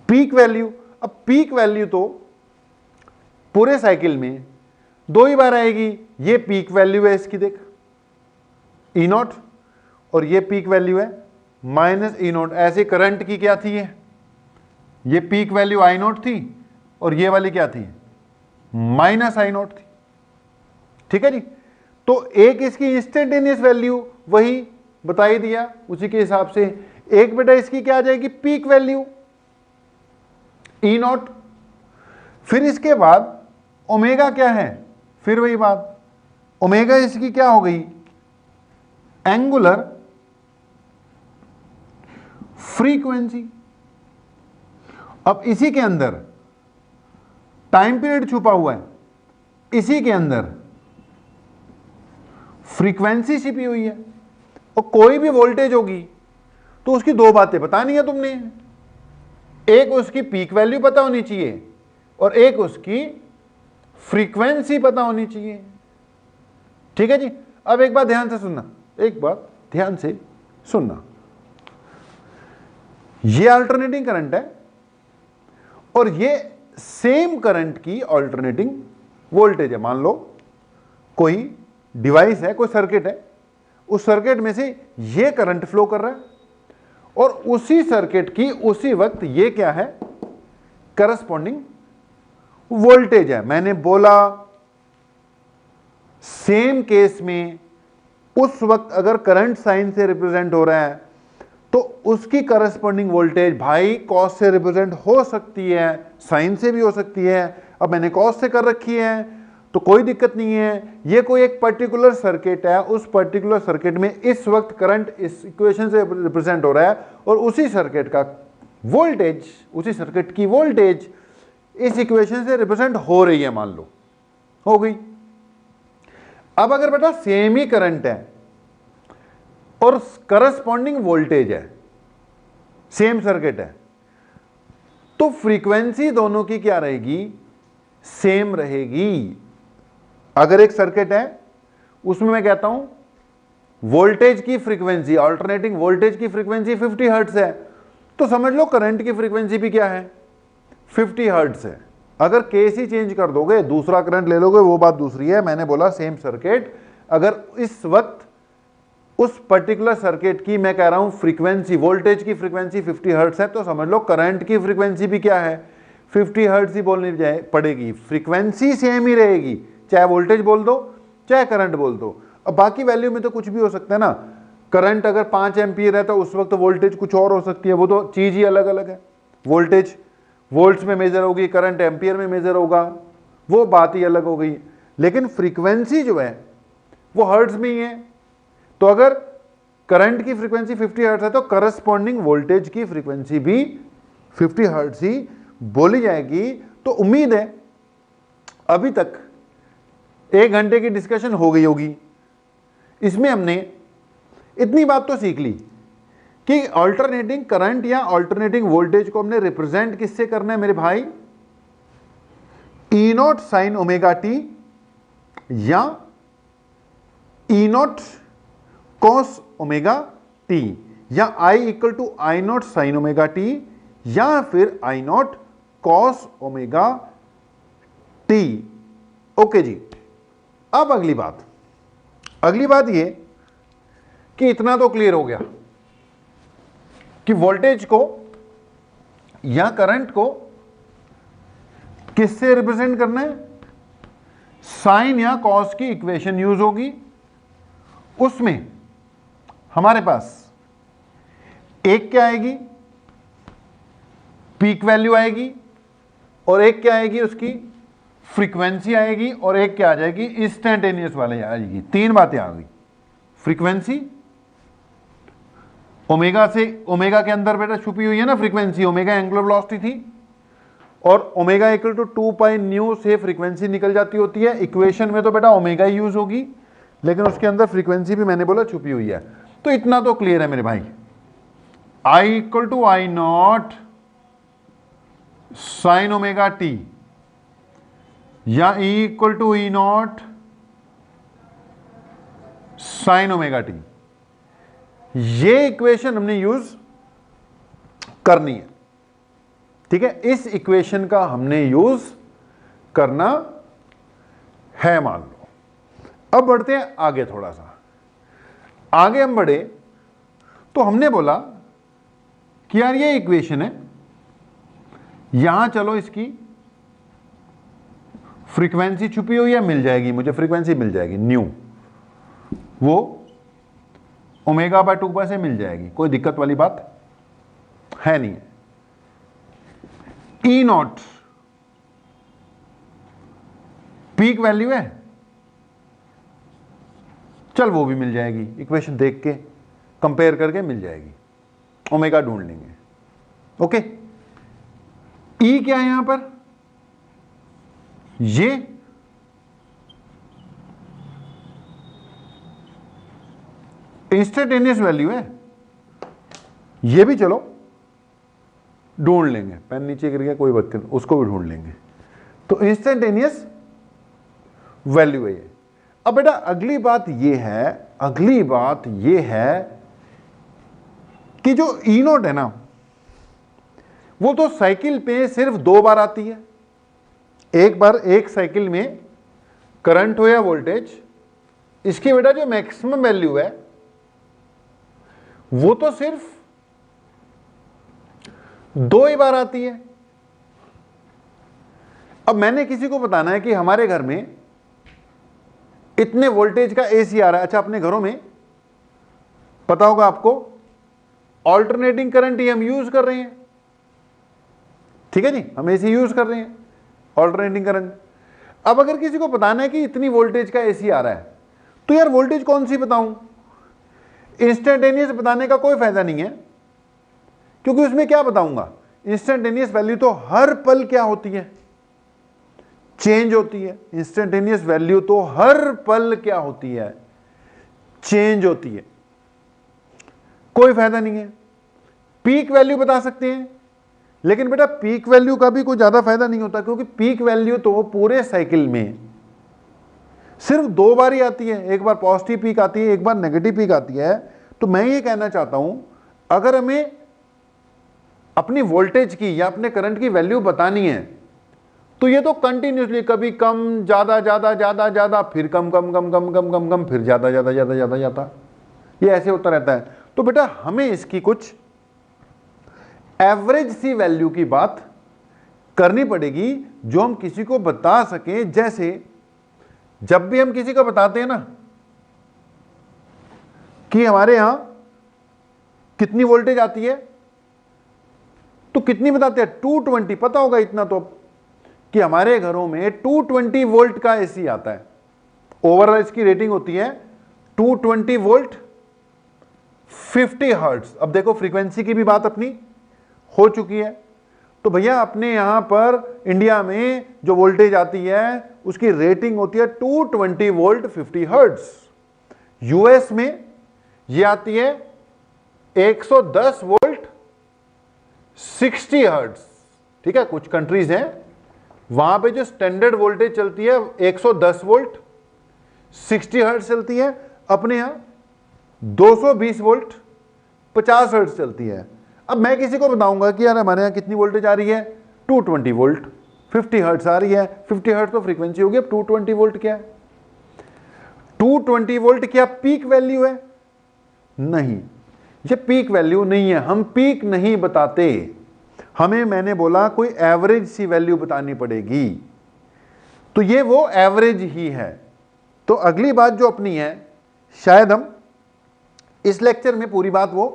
पीक वैल्यू। अब पीक वैल्यू तो पूरे साइकिल में दो ही बार आएगी, ये पीक वैल्यू है इसकी, देख E नॉट, और ये पीक वैल्यू है माइनस E नॉट। ऐसे करंट की क्या थी, ये पीक वैल्यू I नॉट थी और ये वाली क्या थी, माइनस I नॉट थी। ठीक है जी, तो एक इसकी इंस्टेंटेनियस वैल्यू वही बता ही दिया उसी के हिसाब से। एक बेटा इसकी क्या आ जाएगी, पीक वैल्यू E नॉट। फिर इसके बाद ओमेगा क्या है, फिर वही बात, ओमेगा इसकी क्या हो गई, एंगुलर फ्रीक्वेंसी। अब इसी के अंदर टाइम पीरियड छुपा हुआ है, इसी के अंदर फ्रीक्वेंसी छिपी हुई है। और कोई भी वोल्टेज होगी तो उसकी दो बातें बतानी है तुमने, एक उसकी पीक वैल्यू पता होनी चाहिए और एक उसकी फ्रीक्वेंसी पता होनी चाहिए। ठीक है जी, अब एक बात ध्यान से सुनना, एक बात ध्यान से सुनना, ये अल्टरनेटिंग करंट है और ये सेम करंट की अल्टरनेटिंग वोल्टेज है। मान लो कोई डिवाइस है, कोई सर्किट है, उस सर्किट में से ये करंट फ्लो कर रहा है और उसी सर्किट की उसी वक्त ये क्या है, करस्पॉन्डिंग वोल्टेज है। मैंने बोला सेम केस में उस वक्त अगर करंट साइन से रिप्रेजेंट हो रहा है तो उसकी करस्पॉन्डिंग वोल्टेज भाई कॉस से रिप्रेजेंट हो सकती है, साइन से भी हो सकती है। अब मैंने कॉस से कर रखी है तो कोई दिक्कत नहीं है। ये कोई एक पर्टिकुलर सर्किट है, उस पर्टिकुलर सर्किट में इस वक्त करंट इस इक्वेशन से रिप्रेजेंट हो रहा है और उसी सर्किट का वोल्टेज, उसी सर्किट की वोल्टेज इस इक्वेशन से रिप्रेजेंट हो रही है, मान लो हो गई। अब अगर बेटा सेम ही करंट है और करस्पॉन्डिंग वोल्टेज है, सेम सर्किट है, तो फ्रीक्वेंसी दोनों की क्या रहेगी, सेम रहेगी। अगर एक सर्किट है उसमें मैं कहता हूं वोल्टेज की फ्रीक्वेंसी, अल्टरनेटिंग वोल्टेज की फ्रीक्वेंसी 50 हर्ट्ज है, तो समझ लो करंट की फ्रीक्वेंसी भी क्या है, 50 हर्ट्ज है। अगर केस ही चेंज कर दोगे, दूसरा करंट ले लोगे, वो बात दूसरी है। मैंने बोला सेम सर्किट, अगर इस वक्त उस पर्टिकुलर सर्किट की मैं कह रहा हूं फ्रीक्वेंसी, वोल्टेज की फ्रीक्वेंसी 50 हर्ट्ज है, तो समझ लो करंट की फ्रीक्वेंसी भी क्या है, 50 हर्ट्ज ही बोलनी पड़ेगी। फ्रीक्वेंसी सेम ही रहेगी, चाहे वोल्टेज बोल दो चाहे करंट बोल दो। अब बाकी वैल्यू में तो कुछ भी हो सकता है ना, करंट अगर 5 एम्पियर है तो उस वक्त वोल्टेज कुछ और हो सकती है, वो तो चीज ही अलग अलग है। वोल्टेज वोल्ट्स में मेजर होगी, करंट एम्पियर में मेजर होगा, वो बात ही अलग हो गई। लेकिन फ्रीक्वेंसी जो है वो हर्ट्ज में ही है, तो अगर करंट की फ्रीक्वेंसी 50 हर्ट्ज है तो करस्पॉन्डिंग वोल्टेज की फ्रीक्वेंसी भी 50 हर्ट्ज ही बोली जाएगी। तो उम्मीद है अभी तक 1 घंटे की डिस्कशन हो गई होगी, इसमें हमने इतनी बात तो सीख ली कि अल्टरनेटिंग करंट या अल्टरनेटिंग वोल्टेज को हमने रिप्रेजेंट किससे करना है मेरे भाई, E naught sine omega t या E naught cos omega t, या I equal to I naught sine omega t या फिर I naught cos omega t. Okay जी। अब अगली बात ये कि इतना तो क्लियर हो गया कि वोल्टेज को या करंट को किससे रिप्रेजेंट करना है, साइन या कॉस की इक्वेशन यूज होगी। उसमें हमारे पास एक क्या आएगी, पीक वैल्यू आएगी, और एक क्या आएगी, उसकी फ्रीक्वेंसी आएगी, और एक क्या आ जाएगी, इंस्टेंटेनियस वाले आएगी। 3 बातें आ गई, फ्रीक्वेंसी ओमेगा से, ओमेगा के अंदर बेटा छुपी हुई है ना फ्रीक्वेंसी, ओमेगा एंगुलर वेलोसिटी थी, और omega equal to 2 pi nu से फ्रीक्वेंसी निकल जाती होती है। इक्वेशन में तो बेटा ओमेगा यूज होगी, लेकिन उसके अंदर फ्रीक्वेंसी भी मैंने बोला छुपी हुई है। तो इतना तो क्लियर है मेरे भाई, I equal to I naught sine omega t या E equal to E naught sine omega t, ये इक्वेशन हमने यूज करनी है। ठीक है, इस इक्वेशन का हमने यूज करना है, मान लो। अब बढ़ते हैं आगे, थोड़ा सा आगे हम बढ़े तो हमने बोला कि यार ये इक्वेशन है, यहां चलो इसकी फ्रीक्वेंसी छुपी हुई है, मिल जाएगी मुझे, फ्रीक्वेंसी मिल जाएगी न्यू, वो ओमेगा बाय 2 पाई से मिल जाएगी, कोई दिक्कत वाली बात है नहीं है। ई नॉट पीक वैल्यू है, चल वो भी मिल जाएगी, इक्वेशन देख के कंपेयर करके मिल जाएगी, ओमेगा ढूंढ लेंगे। ओके, ई क्या है यहां पर, ये इंस्टेंटेनियस वैल्यू है, ये भी चलो ढूंढ लेंगे, पेन नीचे गिर गया कोई बात नहीं, उसको भी ढूंढ लेंगे। तो इंस्टेंटेनियस वैल्यू है ये। अब बेटा अगली बात ये है कि जो ई नोट है ना, वो तो साइकिल पे सिर्फ 2 बार आती है। एक बार एक साइकिल में करंट हो या वोल्टेज, इसकी बेटा जो मैक्सिमम वैल्यू है वो तो सिर्फ 2 ही बार आती है। अब मैंने किसी को बताना है कि हमारे घर में इतने वोल्टेज का एसी आ रहा है। अच्छा, अपने घरों में पता होगा आपको, ऑल्टरनेटिंग करंट ही हम यूज कर रहे हैं, ठीक है जी, हम एसी यूज कर रहे हैं, ऑल्टरनेटिंग करंट। अब अगर किसी को बताना है कि इतनी वोल्टेज का एसी आ रहा है, तो यार वोल्टेज कौन सी बताऊं, इंस्टेंटेनियस बताने का कोई फायदा नहीं है, क्योंकि उसमें क्या बताऊंगा, इंस्टेंटेनियस वैल्यू तो हर पल क्या होती है, चेंज होती है। इंस्टेंटेनियस वैल्यू तो हर पल क्या होती है, चेंज होती है, कोई फायदा नहीं है। पीक वैल्यू बता सकते हैं, लेकिन बेटा पीक वैल्यू का भी कोई ज्यादा फायदा नहीं होता, क्योंकि पीक वैल्यू तो पूरे साइकिल में सिर्फ 2 बार ही आती है, एक बार पॉजिटिव पीक आती है, एक बार नेगेटिव पीक आती है। तो मैं ये कहना चाहता हूं, अगर हमें अपनी वोल्टेज की या अपने करंट की वैल्यू बतानी है तो ये तो कंटिन्यूसली कभी कम ज्यादा ज्यादा ज्यादा ज्यादा, फिर कम कम कम कम कम कम कम, फिर ज्यादा ज्यादा ज्यादा ज्यादा ज्यादा, ये ऐसे होता रहता है। तो बेटा हमें इसकी कुछ एवरेज सी वैल्यू की बात करनी पड़ेगी जो हम किसी को बता सकें। जैसे जब भी हम किसी को बताते हैं ना कि हमारे यहां कितनी वोल्टेज आती है, तो कितनी बताते हैं? 220, पता होगा इतना तो कि हमारे घरों में 220 वोल्ट का एसी आता है। ओवरऑल इसकी रेटिंग होती है 220 वोल्ट 50 हर्ट्ज। अब देखो फ्रीक्वेंसी की भी बात अपनी हो चुकी है। तो भैया अपने यहां पर इंडिया में जो वोल्टेज आती है उसकी रेटिंग होती है 220 वोल्ट 50 हर्ट्ज। यूएस में ये आती है 110 वोल्ट 60 हर्ट्ज। ठीक है, कुछ कंट्रीज हैं वहां पे जो स्टैंडर्ड वोल्टेज चलती है 110 वोल्ट 60 हर्ट्ज चलती है। अपने यहां 220 वोल्ट 50 हर्ट्ज चलती है। अब मैं किसी को बताऊंगा कि यार हमारे यहां कितनी वोल्टेज आ रही है, 220 वोल्ट 50 हर्ट्ज आ रही है। 50 हर्ट्ज तो फ्रीक्वेंसी होगी, अब 220 वोल्ट क्या है? 220 वोल्ट क्या पीक वैल्यू है? नहीं, ये पीक वैल्यू नहीं है, हम पीक नहीं बताते। हमें, मैंने बोला, कोई एवरेज सी वैल्यू बतानी पड़ेगी, तो ये वो एवरेज ही है। तो अगली बात जो अपनी है, शायद हम इस लेक्चर में पूरी बात वो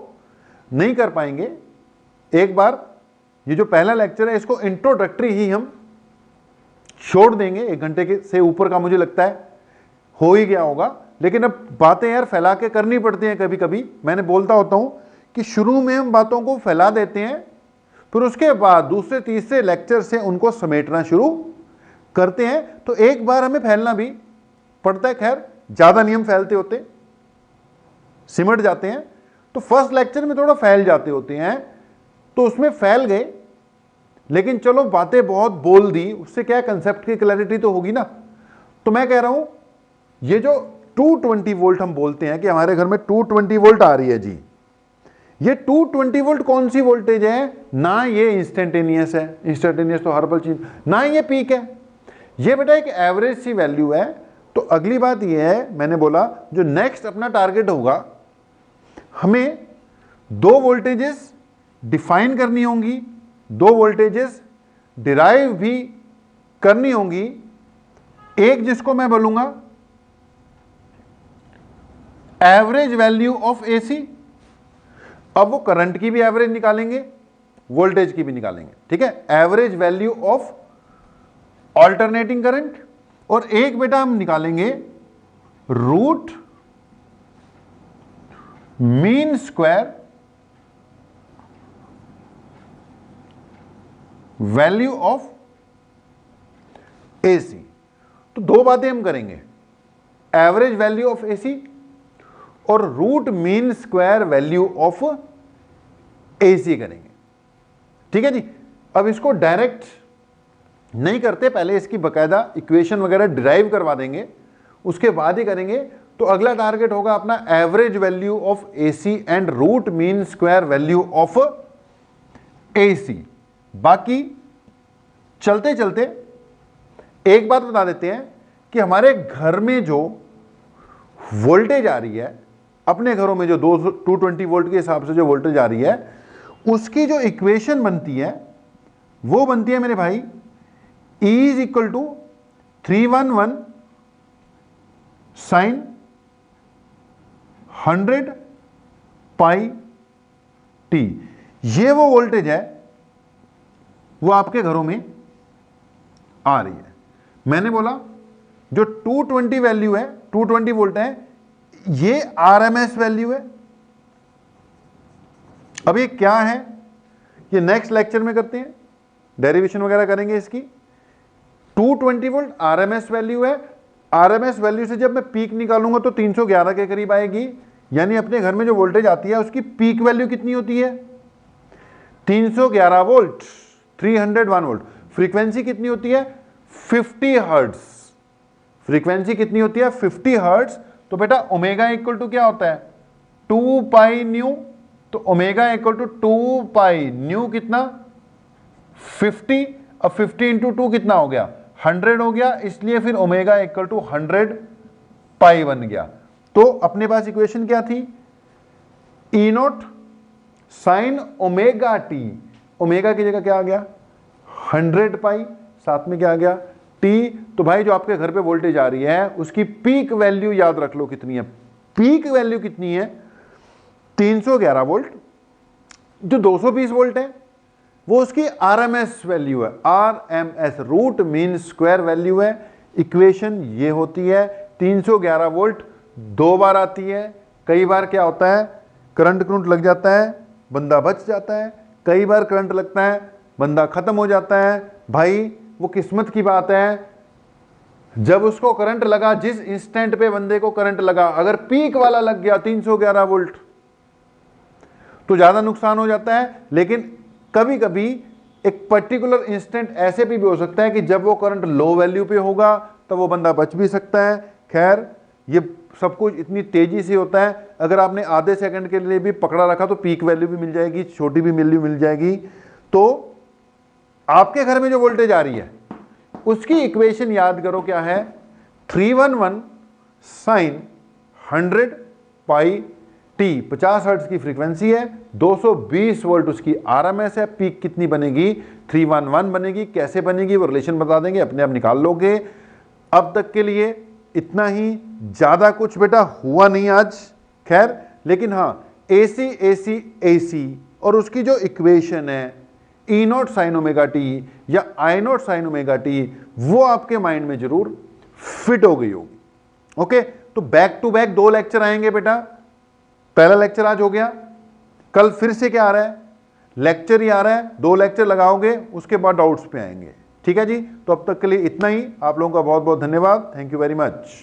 नहीं कर पाएंगे। एक बार ये जो पहला लेक्चर है इसको इंट्रोडक्टरी ही हम छोड़ देंगे, 1 घंटे के से ऊपर का मुझे लगता है हो ही गया होगा। लेकिन अब बातें यार फैला के करनी पड़ती हैं कभी कभी। मैंने बोलता होता हूं कि शुरू में हम बातों को फैला देते हैं, फिर उसके बाद दूसरे तीसरे लेक्चर से उनको समेटना शुरू करते हैं। तो एक बार हमें फैलना भी पड़ता है। खैर ज्यादा नियम फैलते होते, सिमट जाते हैं, तो फर्स्ट लेक्चर में थोड़ा फैल जाते होते हैं, तो उसमें फैल गए। लेकिन चलो बातें बहुत बोल दी, उससे क्या कंसेप्ट की क्लैरिटी तो होगी ना। तो मैं कह रहा हूं ये जो 220 वोल्ट हम बोलते हैं कि हमारे घर में 220 वोल्ट आ रही है जी, ये 220 वोल्ट कौन सी वोल्टेज है? ना ये इंस्टेंटेनियस है, इंस्टेंटेनियस तो हर पल चीज, ना ये पीक है, ये बेटा एक एवरेज सी वैल्यू है। तो अगली बात ये है, मैंने बोला जो नेक्स्ट अपना टारगेट होगा, हमें 2 वोल्टेजेस डिफाइन करनी होंगी, 2 वोल्टेजेस डिराइव भी करनी होंगी। एक जिसको मैं बोलूंगा एवरेज वैल्यू ऑफ एसी। अब वो करंट की भी एवरेज निकालेंगे, वोल्टेज की भी निकालेंगे। ठीक है, average value of alternating current. और एक बेटा हम निकालेंगे root mean square value of AC. तो 2 बातें हम करेंगे, एवरेज वैल्यू ऑफ एसी और root mean square value of AC करेंगे। ठीक है जी। अब इसको डायरेक्ट नहीं करते, पहले इसकी बकायदा इक्वेशन वगैरह डिराइव करवा देंगे, उसके बाद ही करेंगे। तो अगला टारगेट होगा अपना average value of AC and root mean square value of AC. बाकी चलते चलते एक बात बता देते हैं कि हमारे घर में जो वोल्टेज आ रही है, अपने घरों में जो 220 वोल्ट के हिसाब से जो वोल्टेज आ रही है, उसकी जो इक्वेशन बनती है वो बनती है मेरे भाई E is equal to 311 sine 100 pi t. ये वो वोल्टेज है, वो आपके घरों में आ रही है। मैंने बोला जो 220 वैल्यू है, 220 वोल्ट है, ये आरएमएस वैल्यू है। अब ये क्या है, ये नेक्स्ट लेक्चर में करते हैं, डेरिवेशन वगैरह करेंगे इसकी। 220 वोल्ट आरएमएस वैल्यू है। आरएमएस वैल्यू से जब मैं पीक निकालूंगा तो 311 के करीब आएगी। यानी अपने घर में जो वोल्टेज आती है उसकी पीक वैल्यू कितनी होती है? 311 वोल्ट, 301 वोल्ट। फ्रीक्वेंसी कितनी होती है? 50 हर्ट्ज। फ्रीक्वेंसी कितनी होती है? 50 हर्ट्ज। तो बेटा ओमेगा इक्वल टू क्या होता है? 2 पाई न्यू। तो omega equal to 2 pi nu कितना? 50। अब 50 इंटू 2 कितना हो गया? 100 हो गया, इसलिए फिर ओमेगा इक्वल टू 100 पाई बन गया। तो अपने पास इक्वेशन क्या थी? E naught sine omega t. Omega की जगह क्या आ गया? 100 पाई, साथ में क्या आ गया? टी। तो भाई जो आपके घर पे वोल्टेज आ रही है उसकी पीक वैल्यू याद रख लो कितनी है। पीक वैल्यू कितनी है? 311 वोल्ट। जो 220 वोल्ट है वो उसकी आरएमएस वैल्यू है। RMS root mean square value है। इक्वेशन ये होती है। 311 वोल्ट 2 बार आती है। कई बार क्या होता है? करंट लग जाता है, बंदा बच जाता है। कई बार करंट लगता है, बंदा खत्म हो जाता है। भाई वो किस्मत की बात है। जब उसको करंट लगा, जिस इंस्टेंट पे बंदे को करंट लगा, अगर पीक वाला लग गया 311 वोल्ट तो ज्यादा नुकसान हो जाता है। लेकिन कभी कभी एक पर्टिकुलर इंस्टेंट ऐसे भी हो सकता है कि जब वो करंट लो वैल्यू पे होगा तो वो बंदा बच भी सकता है। खैर ये सब कुछ इतनी तेजी से होता है। अगर आपने आधे सेकंड के लिए भी पकड़ा रखा तो पीक वैल्यू भी मिल जाएगी, छोटी भी वैल्यू मिल जाएगी। तो आपके घर में जो वोल्टेज आ रही है उसकी इक्वेशन याद करो क्या है? 311 साइन 100 पाई टी। 50 हर्ट्ज की फ्रीक्वेंसी है, 220 वोल्ट उसकी आरएमएस है। पीक कितनी बनेगी? 311 बनेगी। कैसे बनेगी वो रिलेशन बता देंगे, अपने आप निकाल लोगे। अब तक के लिए इतना ही, ज्यादा कुछ बेटा हुआ नहीं आज। खैर लेकिन हाँ, एसी एसी एसी और उसकी जो इक्वेशन है E naught sine omega t या I naught sine omega t, वो आपके माइंड में जरूर फिट हो गई होगी। ओके, तो बैक टू बैक 2 लेक्चर आएंगे बेटा। पहला लेक्चर आज हो गया, कल फिर से क्या आ रहा है? लेक्चर ही आ रहा है। 2 लेक्चर लगाओगे, उसके बाद डाउट्स पे आएंगे। ठीक है जी, तो अब तक के लिए इतना ही। आप लोगों का बहुत बहुत धन्यवाद। Thank you very much.